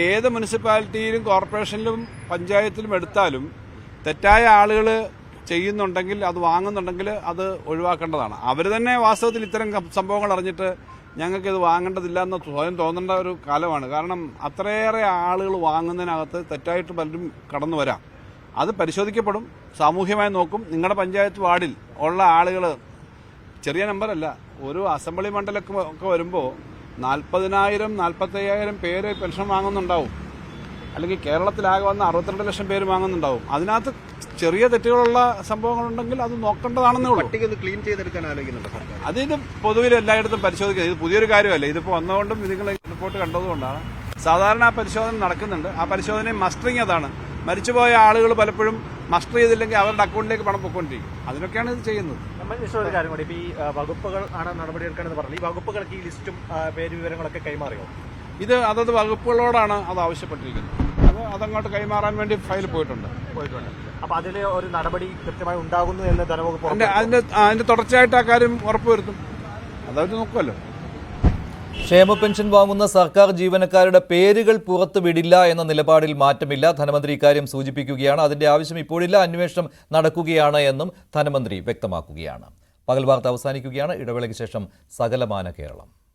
ഏത് മുനിസിപ്പാലിറ്റിയിലും കോർപ്പറേഷനിലും പഞ്ചായത്തിലും എടുത്താലും തെറ്റായ ആളുകൾ ചെയ്യുന്നുണ്ടെങ്കിൽ, അത് വാങ്ങുന്നുണ്ടെങ്കിൽ അത് ഒഴിവാക്കേണ്ടതാണ്. അവർ തന്നെ വാസ്തവത്തിൽ ഇത്തരം സംഭവങ്ങൾ അറിഞ്ഞിട്ട് ഞങ്ങൾക്കിത് വാങ്ങേണ്ടതില്ല എന്ന് സ്വയം തോന്നേണ്ട ഒരു കാലമാണ്. കാരണം അത്രയേറെ ആളുകൾ വാങ്ങുന്നതിനകത്ത് തെറ്റായിട്ട് പലരും കടന്നു വരാം. അത് പരിശോധിക്കപ്പെടും, സാമൂഹ്യമായി നോക്കും. നിങ്ങളുടെ പഞ്ചായത്ത് വാർഡിൽ ഉള്ള ആളുകൾ ചെറിയ നമ്പറല്ല. ഒരു അസംബ്ലി മണ്ഡലമൊക്കെ വരുമ്പോൾ 40,000 45,000 പേര് പെൻഷൻ വാങ്ങുന്നുണ്ടാവും. അല്ലെങ്കിൽ കേരളത്തിലാകെ വന്ന 62 ലക്ഷം പേര് വാങ്ങുന്നുണ്ടാവും. അതിനകത്ത് ചെറിയ തെറ്റുകളുള്ള സംഭവങ്ങളുണ്ടെങ്കിൽ അത് നോക്കേണ്ടതാണെന്നേ ഉള്ളൂ. ക്ലീൻ ചെയ്തെടുക്കാൻ ആലോചിക്കുന്നുണ്ട് സർക്കാർ. അത് ഇത് പൊതുവിൽ എല്ലായിടത്തും പരിശോധിക്കുന്നത്. ഇത് പുതിയൊരു കാര്യമല്ല. ഇതിപ്പോൾ വന്നുകൊണ്ടും നിങ്ങൾ റിപ്പോർട്ട് കണ്ടതുകൊണ്ടാണ്. സാധാരണ ആ പരിശോധന നടക്കുന്നുണ്ട്. ആ പരിശോധനയും മസ്റ്ററിങ് അതാണ്. മരിച്ചുപോയ ആളുകൾ പലപ്പോഴും മസ്റ്റർ ചെയ്തില്ലെങ്കിൽ അവരുടെ അക്കൗണ്ടിലേക്ക് പണം പൊയ്ക്കൊണ്ടിരിക്കും. അതിനൊക്കെയാണ് ഇത് ചെയ്യുന്നത്. ഒരു കാര്യം കൂടി, ഇപ്പോൾ ഈ വകുപ്പുകൾ ആണ് നടപടിയെടുക്കണമെന്ന് പറഞ്ഞു. ഈ വകുപ്പുകൾക്ക് ഈ ലിസ്റ്റും പേര് വിവരങ്ങളൊക്കെ കൈമാറിയോ? ഇത് അതത് വകുപ്പുകളോടാണ് അത് ആവശ്യപ്പെട്ടിരിക്കുന്നത്. അതങ്ങോട്ട് കൈമാറാൻ വേണ്ടി ഫയൽ പോയിട്ടുണ്ട്. അപ്പൊ അതിൽ ഒരു നടപടി കൃത്യമായി ഉണ്ടാകുന്നു എന്ന് ധനവകുപ്പ് അതിന്റെ തുടർച്ചയായിട്ട് ആ കാര്യം ഉറപ്പുവരുത്തും. അതവർ നോക്കുമല്ലോ. ക്ഷേമ പെൻഷൻ വാങ്ങുന്ന സർക്കാർ ജീവനക്കാരുടെ പേരുകൾ പുറത്തുവിടില്ല എന്ന നിലപാടിൽ മാറ്റമില്ല. ധനമന്ത്രി ഇക്കാര്യം സൂചിപ്പിക്കുകയാണ്. അതിന്റെ ആവശ്യം ഇപ്പോഴില്ല, അന്വേഷണം നടക്കുകയാണ് എന്നും ധനമന്ത്രി വ്യക്തമാക്കുകയാണ്. പകൽ വാർത്ത അവസാനിക്കുകയാണ്. ഇടവേളയ്ക്ക് ശേഷം സകലമാന കേരളം.